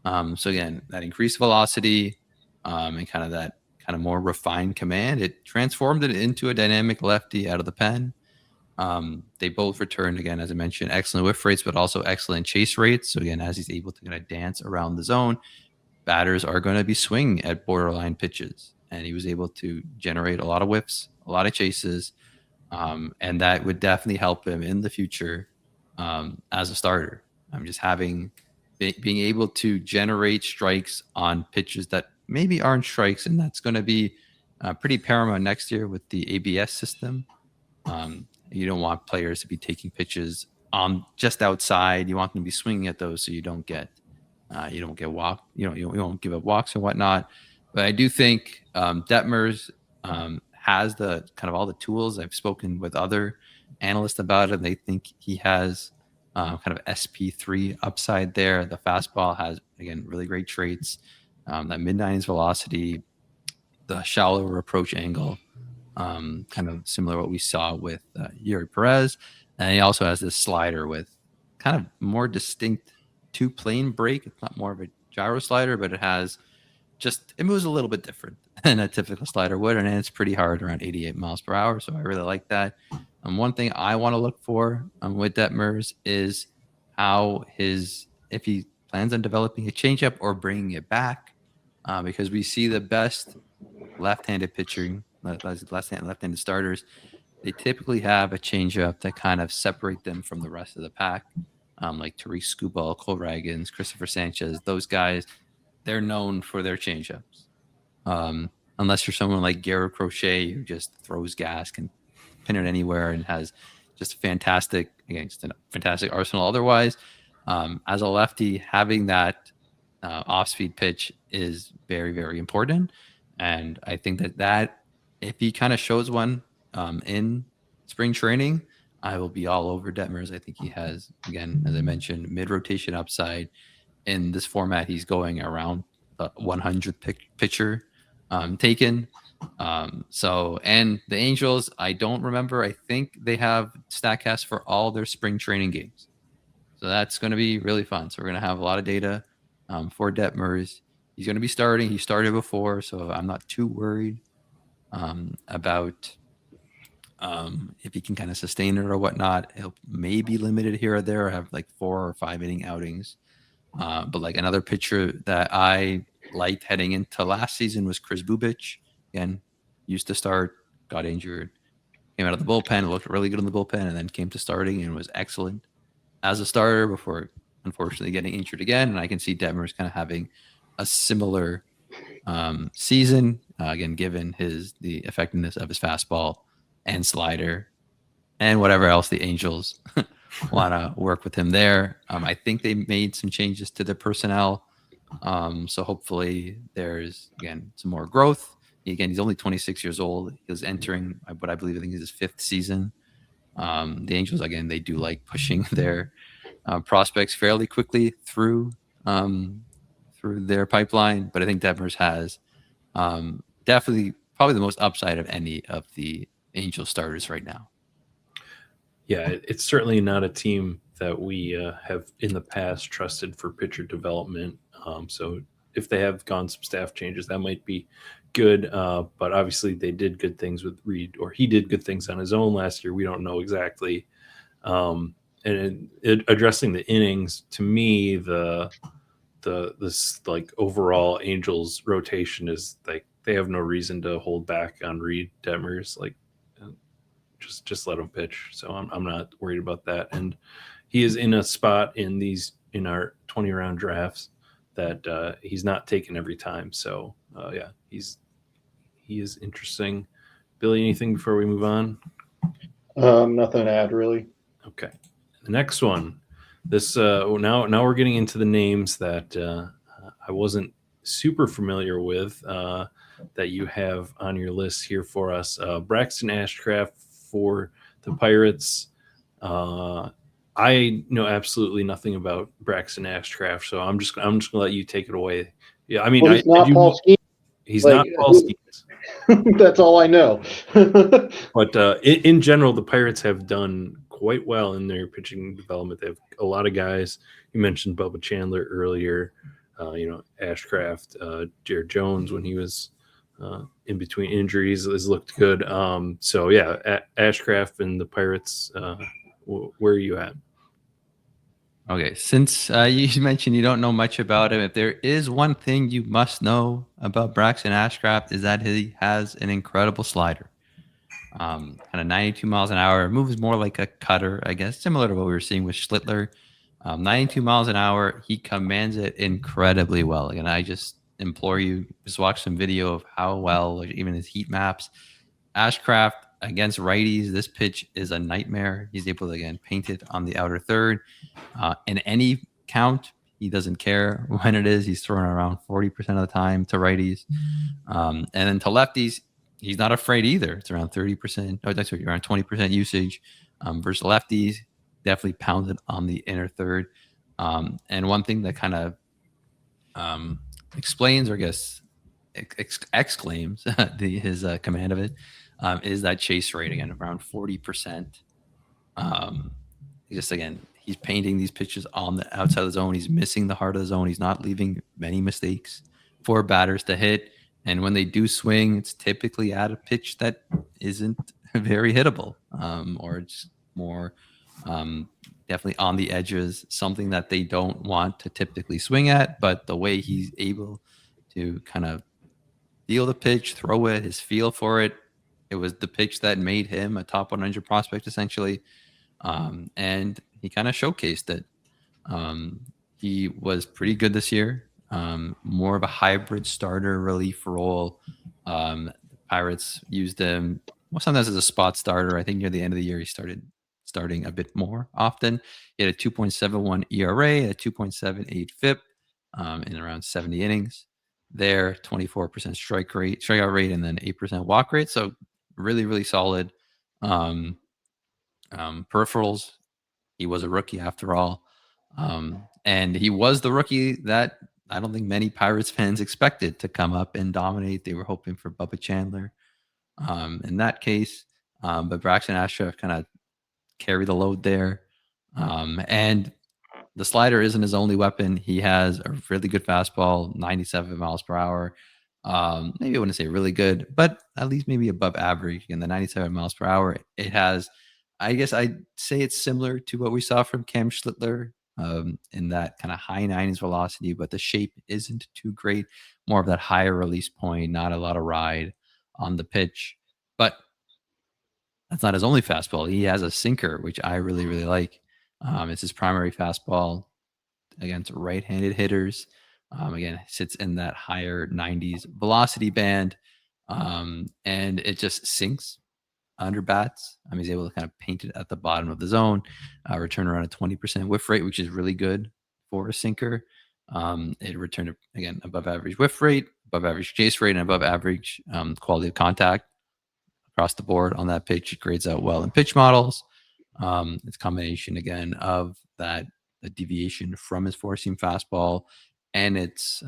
So again, that increased velocity and kind of that kind of more refined command, it transformed it into a dynamic lefty out of the pen. They both returned, again, as I mentioned, excellent whiff rates, but also excellent chase rates. So again, as he's able to kind of dance around the zone, batters are going to be swinging at borderline pitches. And he was able to generate a lot of whiffs, a lot of chases. And that would definitely help him in the future as a starter. I'm just being able to generate strikes on pitches that maybe aren't strikes, and that's going to be pretty paramount next year with the ABS system. You don't want players to be taking pitches on just outside. You want them to be swinging at those so you don't get walk. You don't give up walks and whatnot. But I do think Detmers has the kind of all the tools. I've spoken with other analysts about it. They think he has kind of SP3 upside there. The fastball has, again, really great traits. That mid-90s velocity, the shallower approach angle, kind of similar to what we saw with Eury Pérez. And he also has this slider with kind of more distinct two-plane break. It's not more of a gyro slider, but it moves a little bit different than a typical slider would, and it's pretty hard, around 88 miles per hour. So I really like that. One thing I want to look for with Detmers is if he plans on developing a changeup or bringing it back, because we see the best left-handed pitching, left-handed starters, they typically have a changeup that kind of separate them from the rest of the pack, like Tariq Skubal, Cole Ragans, Christopher Sanchez. Those guys, they're known for their changeups. Unless you're someone like Garrett Crochet, who just throws gas, can pin it anywhere, and has just a fantastic arsenal. Otherwise, as a lefty, having that off-speed pitch is very, very important. And I think that if he kind of shows one in spring training, I will be all over Detmers. I think he has, again, as I mentioned, mid-rotation upside. In this format, he's going around the 100th pitcher taken. And the Angels, I don't remember. I think they have StatCast for all their spring training games. So that's going to be really fun. So we're going to have a lot of data for Detmers. He's going to be starting. He started before, so I'm not too worried about if he can kind of sustain it or whatnot. He'll maybe limited here or there, have like 4 or 5 inning outings. But like another pitcher that I liked heading into last season was Chris Bubich. Again, used to start, got injured, came out of the bullpen, looked really good in the bullpen, and then came to starting and was excellent as a starter before, unfortunately, getting injured again. And I can see Detmers kind of having a similar season, again, given the effectiveness of his fastball and slider and whatever else the Angels want to work with him there. I think they made some changes to the personnel. So hopefully there's, again, some more growth Again, he's only 26 years old. He was entering what I believe, I think, is his 5th season. The Angels, again, they do like pushing their prospects fairly quickly through their pipeline, but I think Detmers has definitely probably the most upside of any of the Angel starters right now. Yeah, it's certainly not a team that we have in the past trusted for pitcher development. So if they have gone some staff changes, that might be good. But obviously, they did good things with Reid, or he did good things on his own last year. We don't know exactly. And addressing the innings, to me, this like overall Angels rotation is like they have no reason to hold back on Reid Detmers. Like, just let him pitch. So I'm not worried about that. And he is in a spot in our 20 round drafts that he's not taken every time. So yeah, he is interesting. Billy, anything before we move on? Nothing to add, really. Okay. The next one. This now we're getting into the names that I wasn't super familiar with that you have on your list here for us. Braxton Ashcraft for the Pirates. I know absolutely nothing about Braxton Ashcraft, so I'm just gonna let you take it away. Yeah, I mean, Well, he's not Paul Skeens. He's not Paul Skeens. That's all I know. But in general, the Pirates have done quite well in their pitching development. They have a lot of guys. You mentioned Bubba Chandler earlier. Ashcraft, Jared Jones when he was in between injuries has looked good. So yeah, Ashcraft and the Pirates. Where are you at? Okay, since you mentioned you don't know much about him, if there is one thing you must know about Braxton Ashcraft is that he has an incredible slider. Kind of 92 miles an hour, moves more like a cutter, I guess, similar to what we were seeing with Schlitter. 92 miles an hour, he commands it incredibly well. And I just implore you, just watch some video of how well, like even his heat maps. Ashcraft against righties, this pitch is a nightmare. He's able to, again, paint it on the outer third. In any count, he doesn't care when it is. He's throwing around 40% of the time to righties. And then to lefties, he's not afraid either. It's around 30%. No, that's around 20% usage versus lefties. Definitely pounded on the inner third. And one thing that kind of explains, or I guess exclaims his command of it is that chase rate, again, around 40%. Just, again, he's painting these pitches on the outside of the zone. He's missing the heart of the zone. He's not leaving many mistakes for batters to hit. And when they do swing, it's typically at a pitch that isn't very hittable, or it's more definitely on the edges, something that they don't want to typically swing at. But the way he's able to kind of feel the pitch, throw it, his feel for it, it was the pitch that made him a top 100 prospect, essentially. And he kind of showcased it. He was pretty good this year. More of a hybrid starter relief role. The Pirates used him sometimes as a spot starter. I think near the end of the year, he started starting a bit more often. He had a 2.71 ERA, a 2.78 FIP in around 70 innings. There, 24% strikeout rate, and then 8% walk rate. So really, really solid. Peripherals. He was a rookie after all. And he was the rookie that I don't think many Pirates fans expected to come up and dominate. They were hoping for Bubba Chandler in that case. But Braxton Ashcraft kind of carried the load there. And the slider isn't his only weapon. He has a really good fastball, 97 miles per hour. Maybe I wouldn't say really good, but at least maybe above average. Again, the 97 miles per hour. It has, I guess I'd say it's similar to what we saw from Cam Schlitter in that kind of high 90s velocity, but the shape isn't too great. More of that higher release point, not a lot of ride on the pitch. But that's not his only fastball. He has a sinker, which I really, really like. It's his primary fastball against right-handed hitters. Again, sits in that higher 90s velocity band, and it just sinks under bats. He's able to kind of paint it at the bottom of the zone, return around a 20% whiff rate, which is really good for a sinker. It returned, again, above average whiff rate, above average chase rate and above average quality of contact across the board on that pitch. It grades out well in pitch models. It's a combination again of that the deviation from his four-seam fastball and its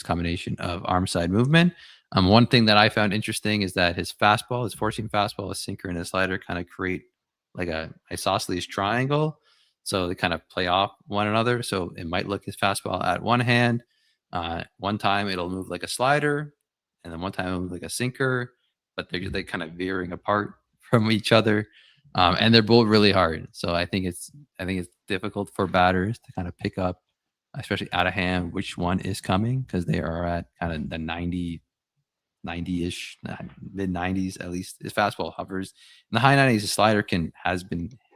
combination of arm side movement. One thing that I found interesting is that his four-seam fastball, his sinker, and his slider kind of create like a isosceles triangle. So they kind of play off one another. So it might look his fastball at one hand. One time it'll move like a slider, and then one time it'll move like a sinker, but they kind of veering apart from each other. And they're both really hard. So I think it's difficult for batters to kind of pick up, especially out of hand, which one is coming, because they are at kind of the 90-ish, mid 90s at least. His fastball hovers in the high 90s. His slider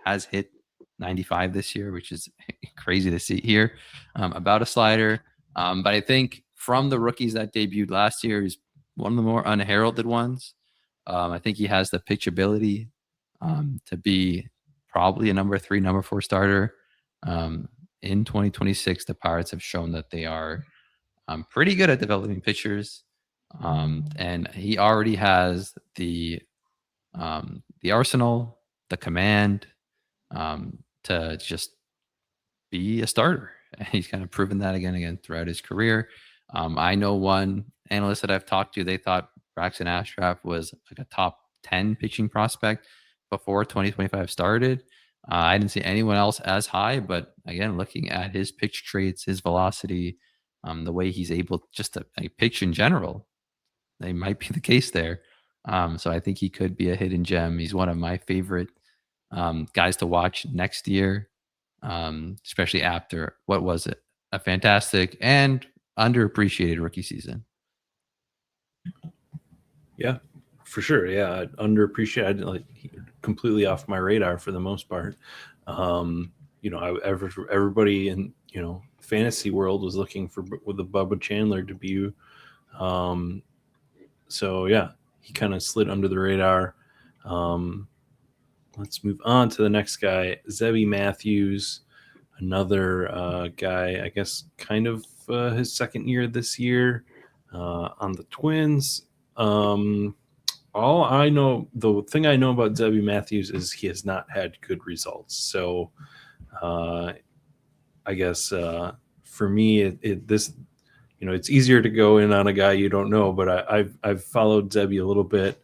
has hit 95 this year, which is crazy to see here about a slider. But I think from the rookies that debuted last year, he's one of the more unheralded ones. I think he has the pitchability to be probably a number 3, number 4 starter. In 2026, the Pirates have shown that they are pretty good at developing pitchers. And he already has the arsenal, the command to just be a starter. And he's kind of proven that again throughout his career. I know one analyst that I've talked to, they thought Braxton Ashcraft was like a top 10 pitching prospect before 2025 started. I didn't see anyone else as high, but again, looking at his pitch traits, his velocity, the way he's able just to pitch in general, they might be the case there. So I think he could be a hidden gem. He's one of my favorite guys to watch next year, especially after, what was it? A fantastic and underappreciated rookie season. Yeah, for sure. Yeah, underappreciated, like completely off my radar for the most part. Everybody in fantasy world was looking for with the Bubba Chandler debut. So yeah, he kind of slid under the radar. Let's move on to the next guy, Zebby Matthews, another guy, I guess, kind of his second year this year on the Twins. The thing I know about Zebby Matthews is he has not had good results. So I guess for me, it's easier to go in on a guy you don't know, but I've followed Zebby a little bit,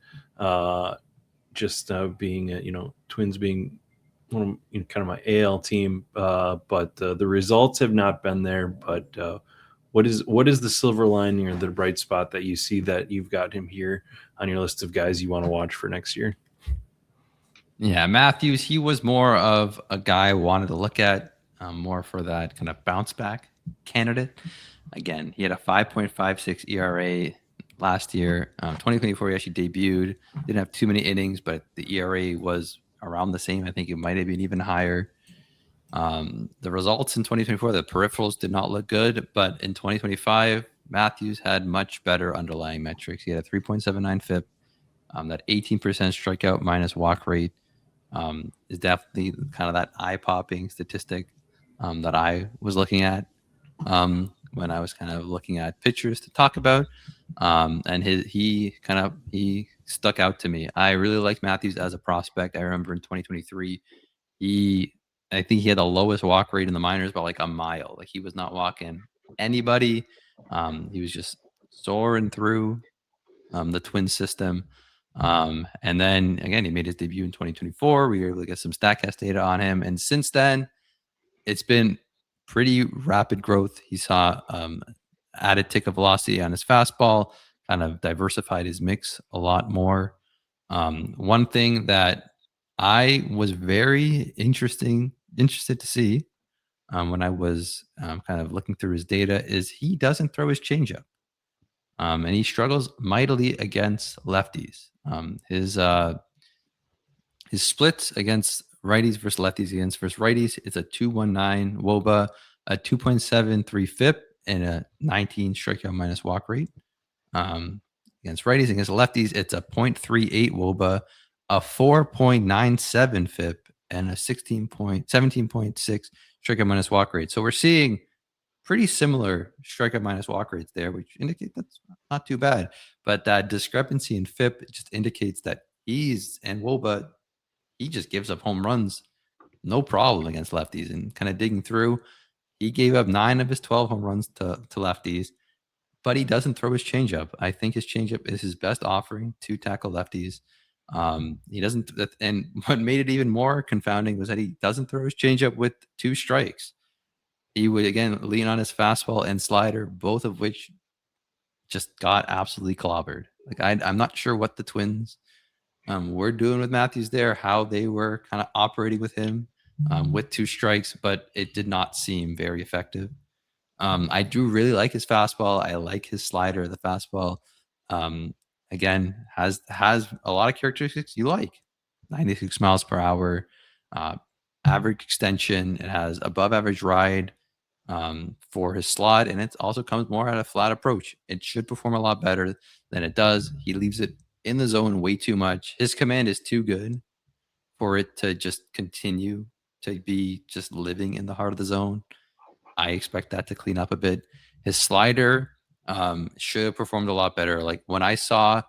being Twins being one of kind of my AL team, but the results have not been there. But what is the silver lining or the bright spot that you see that you've got him here on your list of guys you want to watch for next year? Yeah, Matthews, he was more of a guy I wanted to look at, more for that kind of bounce back candidate. Again, he had a 5.56 ERA last year. 2024, he actually debuted. Didn't have too many innings, but the ERA was around the same. I think it might have been even higher. The results in 2024, the peripherals did not look good, but in 2025, Matthews had much better underlying metrics. He had a 3.79 FIP. That 18% strikeout minus walk rate is definitely kind of that eye-popping statistic that I was looking at when I was kind of looking at pitchers to talk about. And he stuck out to me. I really liked Matthews as a prospect. I remember in 2023, I think he had the lowest walk rate in the minors by like a mile. Like he was not walking anybody. He was just soaring through the Twin system. And then again, he made his debut in 2024. We were able to get some StatCast data on him. And since then, it's been pretty rapid growth. He saw added tick of velocity on his fastball, kind of diversified his mix a lot more. One thing that I was very interested to see when I was kind of looking through his data is he doesn't throw his changeup. And he struggles mightily against lefties. His splits against righties versus lefties versus righties, it's a 2.19 WOBA, a 2.73 FIP, and a 19 strikeout minus walk rate. Against righties, against lefties, it's a 0.38 WOBA, a 4.97 FIP, and a 17.6 strikeout minus walk rate. So we're seeing pretty similar strikeout minus walk rates there, which indicate that's not too bad. But that discrepancy in FIP just indicates that Woba, he just gives up home runs, no problem against lefties. And kind of digging through, he gave up 9 of his 12 home runs to lefties, but he doesn't throw his changeup. I think his changeup is his best offering to tackle lefties. He doesn't, and what made it even more confounding was that he doesn't throw his changeup with 2 strikes. He would again lean on his fastball and slider, both of which just got absolutely clobbered. Like I'm not sure what the Twins were doing with Matthews there, how they were kind of operating with him with 2 strikes, but it did not seem very effective. I do really like his fastball. I like his slider. The fastball, again, has a lot of characteristics you like. 96 miles per hour, average extension. It has above average ride for his slot, and it also comes more at a flat approach. It should perform a lot better than it does. He leaves it in the zone way too much. His command is too good for it to just continue to be just living in the heart of the zone. I expect that to clean up a bit. His slider should have performed a lot better. Like when I saw,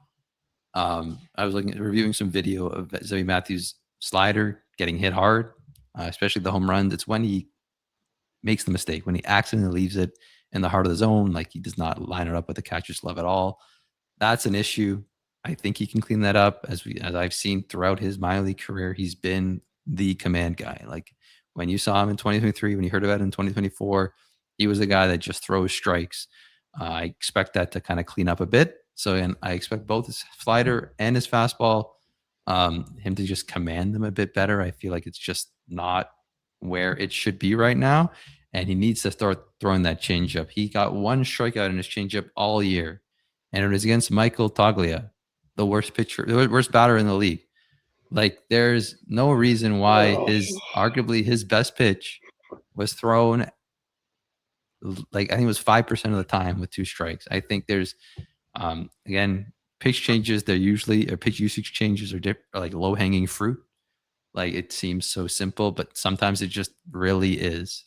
I was reviewing some video of Zebby Matthews' slider getting hit hard, especially the home runs. It's when he makes the mistake, when he accidentally leaves it in the heart of the zone, like he does not line it up with the catcher's glove at all. That's an issue. I think he can clean that up. As I've seen throughout his minor league career, he's been the command guy. Like when you saw him in 2023, when you heard about him in 2024, he was the guy that just throws strikes. I expect that to kind of clean up a bit. So, and I expect both his slider and his fastball, him to just command them a bit better. I feel like it's just not where it should be right now, and he needs to start throwing that changeup. He got 1 strikeout in his changeup all year, and it was against Michael Toglia, the worst batter in the league. Like, there's no reason why arguably his best pitch was thrown, like I think it was 5% of the time with 2 strikes. I think there's, again, pitch changes. They're usually, or pitch usage changes are like low hanging fruit. Like it seems so simple, but sometimes it just really is.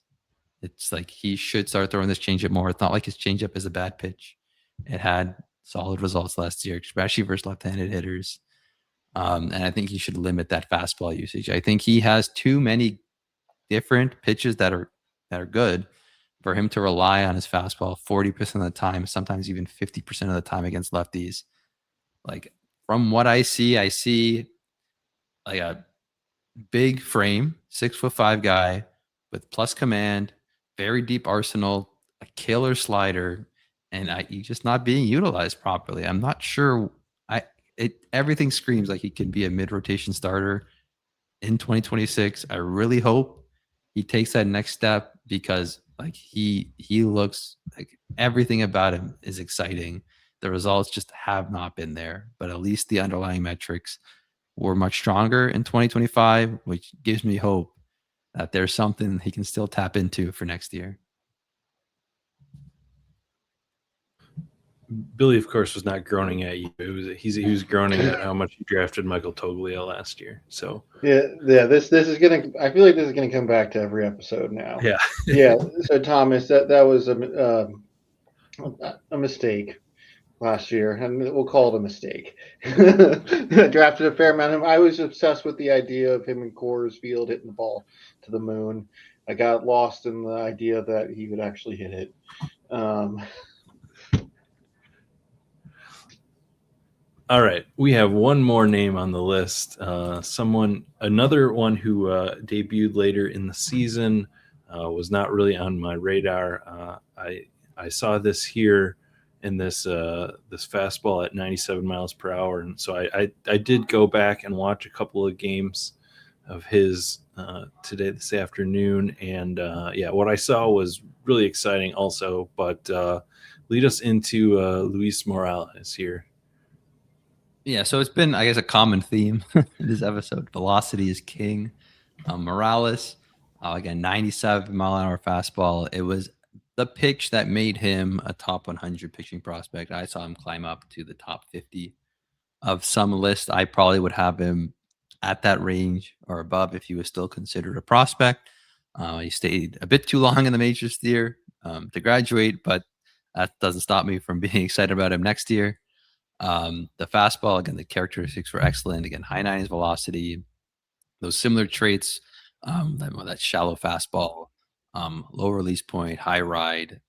It's like he should start throwing this changeup more. It's not like his changeup is a bad pitch. It had solid results last year, especially versus left-handed hitters. And I think he should limit that fastball usage. I think he has too many different pitches that are good for him to rely on his fastball 40% of the time, sometimes even 50% of the time against lefties. Like from what I see like a big frame, 6'5" guy with plus command, very deep arsenal, a killer slider, and he's just not being utilized properly. I'm not sure. Everything screams like he can be a mid-rotation starter in 2026. I really hope he takes that next step, because like he looks like everything about him is exciting. The results just have not been there, but at least the underlying metrics were much stronger in 2025, which gives me hope that there's something he can still tap into for next year. Billy, of course, was not groaning at you. He was groaning at how much he drafted Michael Toglia last year. So yeah. This is gonna. I feel like this is gonna come back to every episode now. Yeah. Yeah. So Thomas, that was a mistake last year, and we'll call it a mistake. I drafted a fair amount of him. I was obsessed with the idea of him in Coors Field hitting the ball to the moon. I got lost in the idea that he would actually hit it. All right, we have one more name on the list. Another one who debuted later in the season, was not really on my radar. I saw this here in this fastball at 97 miles per hour, and so I did go back and watch a couple of games of his this afternoon, and what I saw was really exciting also. But lead us into Luis Morales here. Yeah, so it's been, I guess, a common theme in this episode. Velocity is king. Morales, again, 97-mile-an-hour fastball. It was the pitch that made him a top 100 pitching prospect. I saw him climb up to the top 50 of some list. I probably would have him at that range or above if he was still considered a prospect. He stayed a bit too long in the majors to graduate, but that doesn't stop me from being excited about him next year. The fastball, again, the characteristics were excellent. Again, high 90s velocity, those similar traits, that shallow fastball, low release point, high ride.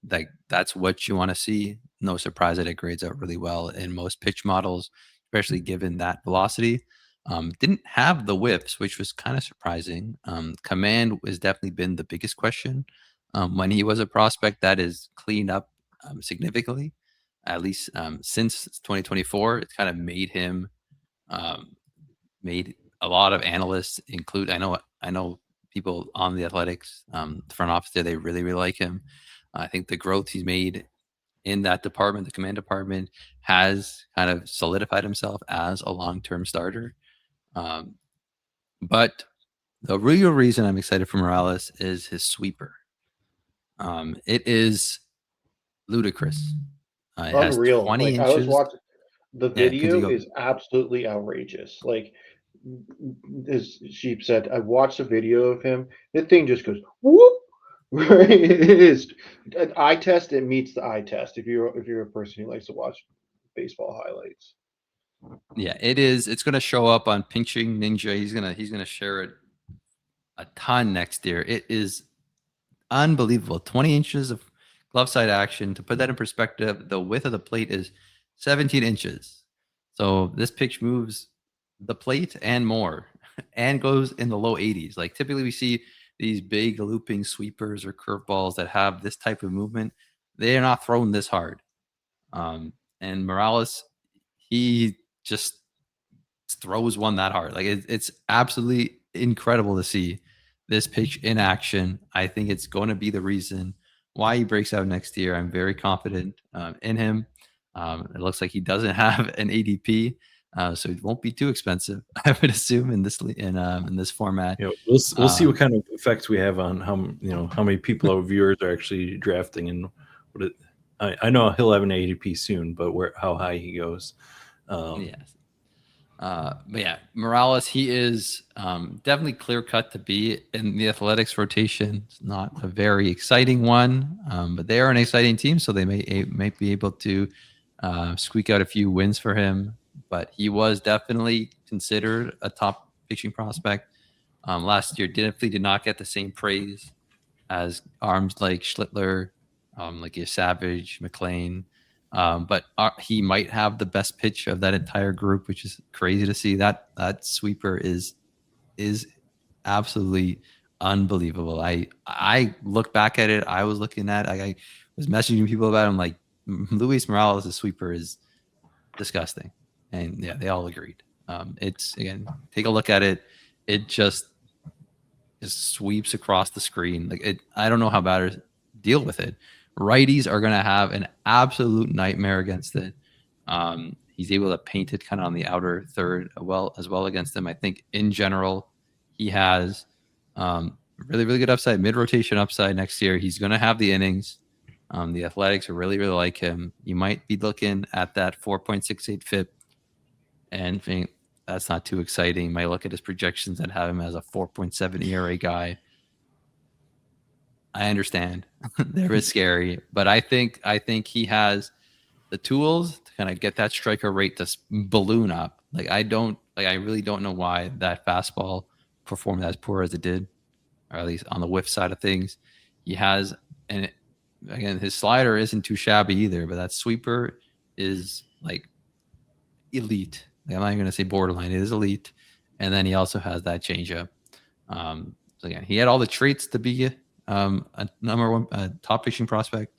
That's what you want to see. No surprise that it grades out really well in most pitch models, especially given that velocity. Didn't have the whiffs, which was kind of surprising. Command has definitely been the biggest question. When he was a prospect, that is cleaned up significantly, at least since 2024. It's kind of made him made a lot of analysts include. I know people on the Athletics front office there. They really like him. I think the growth he's made in that department, the command department, has kind of solidified himself as a long-term starter. But the real reason I'm excited for Morales is his sweeper. It is ludicrous. It has Unreal. 20 Like, I was inches. watching the Yeah, video is absolutely outrageous. Like, as Sheep said, I watched a video of him. The thing just goes whoop. It is an eye test. It meets the eye test. If you're a person who likes to watch baseball highlights. Yeah, it is. It's going to show up on Pinching Ninja. He's gonna share it a ton next year. It is unbelievable. 20 inches of glove side action. To put that in perspective, the width of the plate is 17 inches. So this pitch moves the plate and more, and goes in the low 80s. Like, typically we see these big looping sweepers or curveballs that have this type of movement. They are not thrown this hard. And Morales, he just throws one that hard. Like, it's absolutely incredible to see this pitch in action. I think it's going to be the reason why he breaks out next year. I'm very confident in him. It looks like he doesn't have an ADP, so it won't be too expensive, I would assume, in this format. You know, we'll see what kind of effect we have on how many people our viewers are actually drafting, and I know he'll have an ADP soon, but how high he goes. Yes. But yeah, Morales, he is definitely clear cut to be in the Athletics rotation. It's not a very exciting one, but they are an exciting team, so they may be able to squeak out a few wins for him. But he was definitely considered a top pitching prospect last year. Definitely did not get the same praise as arms like Schlitter, like your Savage, McLean. But he might have the best pitch of that entire group, which is crazy to see. That sweeper is absolutely unbelievable. I look back at it. I was looking at. I was messaging people about him. Like, Luis Morales' sweeper is disgusting, and yeah, they all agreed. It's, again, take a look at it. It just sweeps across the screen. Like, I don't know how batters deal with it. Righties are going to have an absolute nightmare against it. He's able to paint it kind of on the outer third as well against them. I think in general, he has really, really good upside, mid-rotation upside next year. He's going to have the innings. The Athletics really, really like him. You might be looking at that 4.68 FIP and think that's not too exciting. You might look at his projections and have him as a 4.7 ERA guy. I understand. They're scary, but I think he has the tools to kind of get that striker rate to balloon up. I really don't know why that fastball performed as poor as it did, or at least on the whiff side of things. He has, and again, his slider isn't too shabby either, but that sweeper is like elite. I'm not even going to say borderline. It is elite. And then he also has that changeup. So again, he had all the traits to be a number one top pitching prospect.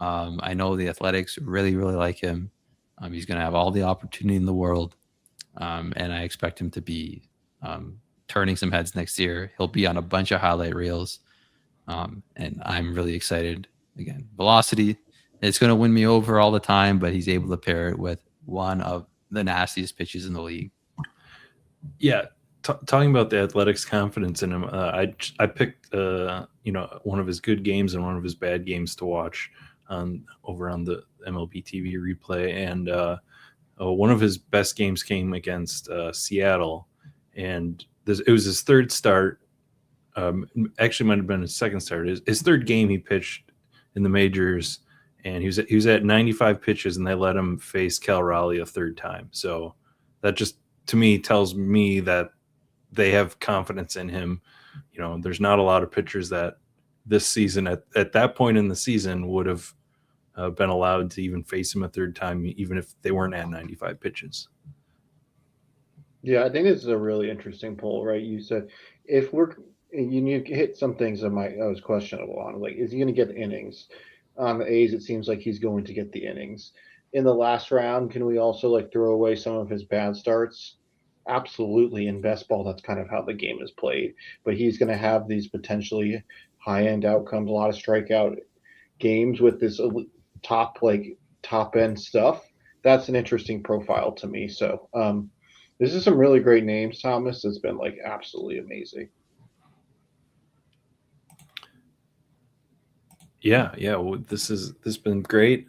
I know the Athletics really, really like him. He's going to have all the opportunity in the world. And I expect him to be turning some heads next year. He'll be on a bunch of highlight reels. And I'm really excited. Again, velocity, it's going to win me over all the time, but he's able to pair it with one of the nastiest pitches in the league. Yeah. Talking about the Athletics' confidence in him, I picked one of his good games and one of his bad games to watch over on the MLB TV replay, and one of his best games came against Seattle, and it was his third start. Actually, might have been his second start. His third game he pitched in the majors, and he was at 95 pitches, and they let him face Cal Raleigh a third time. So that just to me tells me that they have confidence in him. You know, there's not a lot of pitchers that this season at that point in the season would have been allowed to even face him a third time, even if they weren't at 95 pitches. Yeah, I think this is a really interesting poll, right? You said if you hit some things that I was questionable on, like is he going to get innings? On the A's, it seems like he's going to get the innings. In the last round, can we also like throw away some of his bad starts? Absolutely. In best ball, that's kind of how the game is played. But he's going to have these potentially high-end outcomes, a lot of strikeout games with this top end stuff. That's an interesting profile to me. So this is some really great names, Thomas. It's been like absolutely amazing. Yeah. Well, this has been great.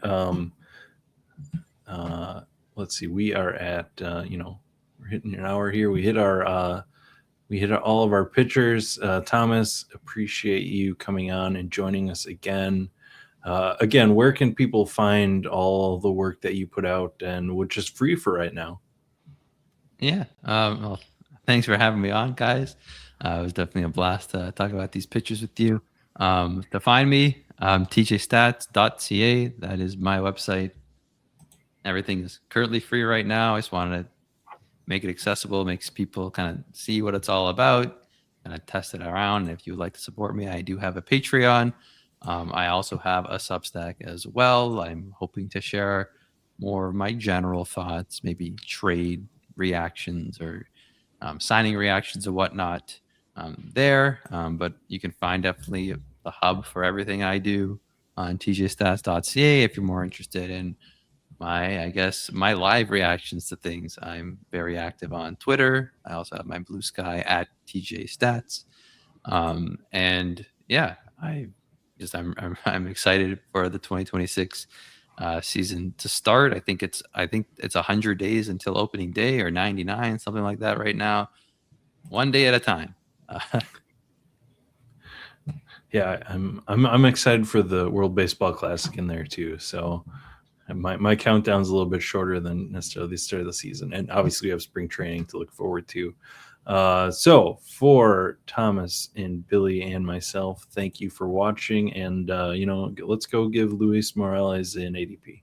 Let's see. We are at we're hitting an hour here. We hit all of our pitchers. Thomas, appreciate you coming on and joining us again. Again, where can people find all the work that you put out and which is free for right now? Yeah. Well, thanks for having me on, guys. It was definitely a blast to talk about these pictures with you. To find me, TJStats.ca. That is my website. Everything is currently free right now. I just wanted to make it accessible, makes people kind of see what it's all about, kind of test it around. And if you would like to support me, I do have a Patreon. I also have a Substack as well. I'm hoping to share more of my general thoughts, maybe trade reactions or signing reactions and whatnot there. But you can find definitely the hub for everything I do on TJStats.ca if you're more interested in my live reactions to things. I'm very active on Twitter. I also have my Blue Sky at TJStats. And yeah, I'm excited for the 2026 season to start. I think it's 100 days until opening day, or 99, something like that right now. One day at a time. Yeah, I'm excited for the World Baseball Classic in there too. So my countdown's a little bit shorter than necessarily the start of the season, and obviously we have spring training to look forward to. So for Thomas and Billy and myself, thank you for watching, and let's go give Luis Morales an ADP.